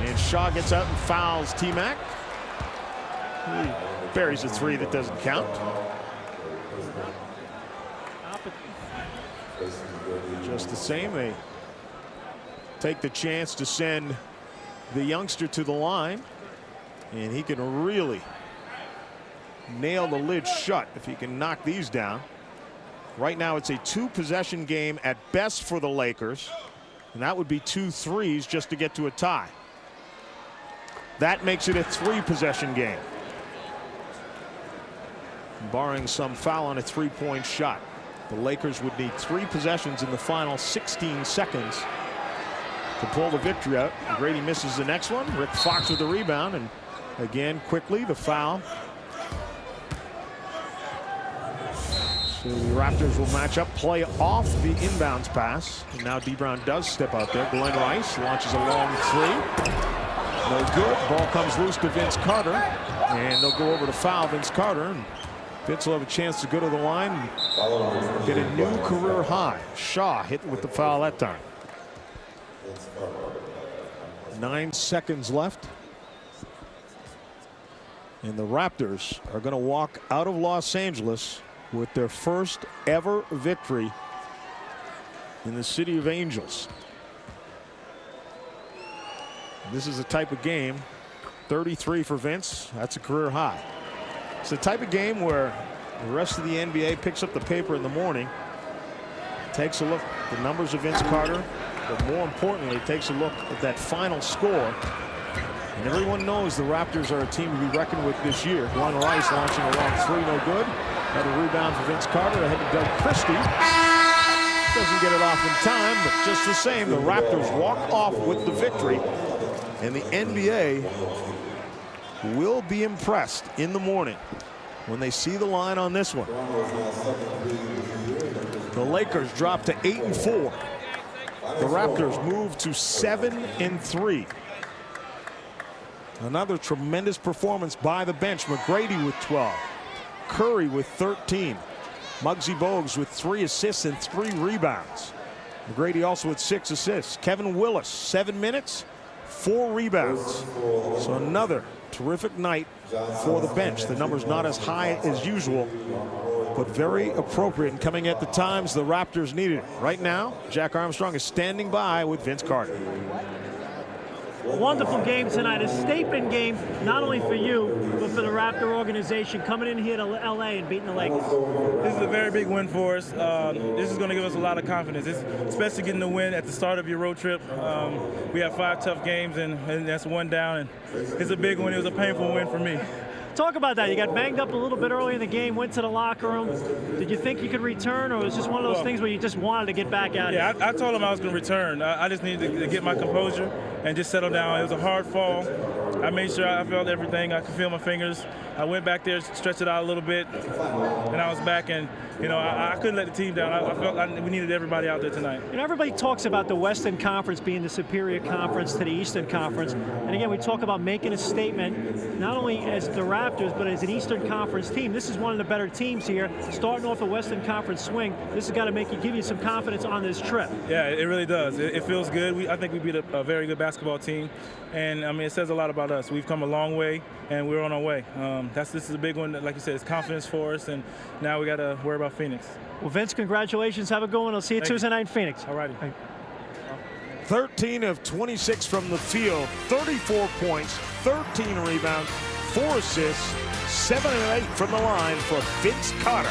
And Shaw gets out and fouls T-Mac. He buries a 3 that doesn't count. Just the same, they take the chance to send the youngster to the line, and he can really nail the lid shut if he can knock these down. Right now it's a 2-possession game at best for the Lakers, and that would be 2 threes just to get to a tie. That makes it a 3-possession game, barring some foul on a 3-point shot. The Lakers would need 3 possessions in the final 16 seconds to pull the victory out. Grady misses the next one. Rick Fox with the rebound, and again quickly the foul. So the Raptors will match up, play off the inbounds pass, and now Dee Brown does step out there. Glen Rice launches a long 3. No good. Ball comes loose to Vince Carter, and they'll go over to foul Vince Carter. And Vince will have a chance to go to the line and get a new career high. Shaw hit with the foul that time. 9 seconds left. And the Raptors are going to walk out of Los Angeles with their first ever victory in the City of Angels. This is the type of game, 33 for Vince. That's a career high. It's the type of game where the rest of the NBA picks up the paper in the morning, takes a look at the numbers of Vince Carter, but more importantly, takes a look at that final score. And everyone knows the Raptors are a team to be reckoned with this year. Glen Rice launching a long 3, no good. Another rebound for Vince Carter, ahead to Doug Christie. Doesn't get it off in time, but just the same, the Raptors walk off with the victory. And the NBA will be impressed in the morning when they see the line on this one. The Lakers drop to 8-4. The Raptors move to 7-3. Another tremendous performance by the bench. McGrady with 12. Curry with 13. Muggsy Bogues with 3 assists and 3 rebounds. McGrady also with 6 assists. Kevin Willis, 7 minutes, 4 rebounds. So another terrific night for the bench. The number's not as high as usual, but very appropriate and coming at the times the Raptors needed it. Right now, Jack Armstrong is standing by with Vince Carter. Wonderful game tonight, a statement game, not only for you, but for the Raptor organization, coming in here to LA and beating the Lakers. This is a very big win for us. This is going to give us a lot of confidence, especially getting the win at the start of your road trip. We have 5 tough games, and that's 1 down, and it's a big win. It was a painful win for me. Talk about that. You got banged up a little bit early in the game, went to the locker room. Did you think you could return, or was it just one of those things where you just wanted to get back out? Yeah, I told him I was going to return. I just needed to get my composure and just settle down. It was a hard fall. I made sure I felt everything. I could feel my fingers. I went back there, stretched it out a little bit, and I was back. And I couldn't let the team down. I felt we needed everybody out there tonight. Everybody talks about the Western Conference being the superior conference to the Eastern Conference. And again, we talk about making a statement, not only as the Raptors, but as an Eastern Conference team. This is one of the better teams here. Starting off a Western Conference swing, this has got to give you some confidence on this trip. Yeah, it really does. It feels good. I think we beat a very good basketball team. And, I mean, it says a lot about us. We've come a long way, and we're on our way. This is a big one. Like you said, it's confidence for us, and now we got to worry about Phoenix. Well, Vince, congratulations. Have a good one. I'll see you Tuesday night in Phoenix. All righty. 13 of 26 from the field, 34 points, 13 rebounds, 4 assists, 7 and 8 from the line for Vince Carter.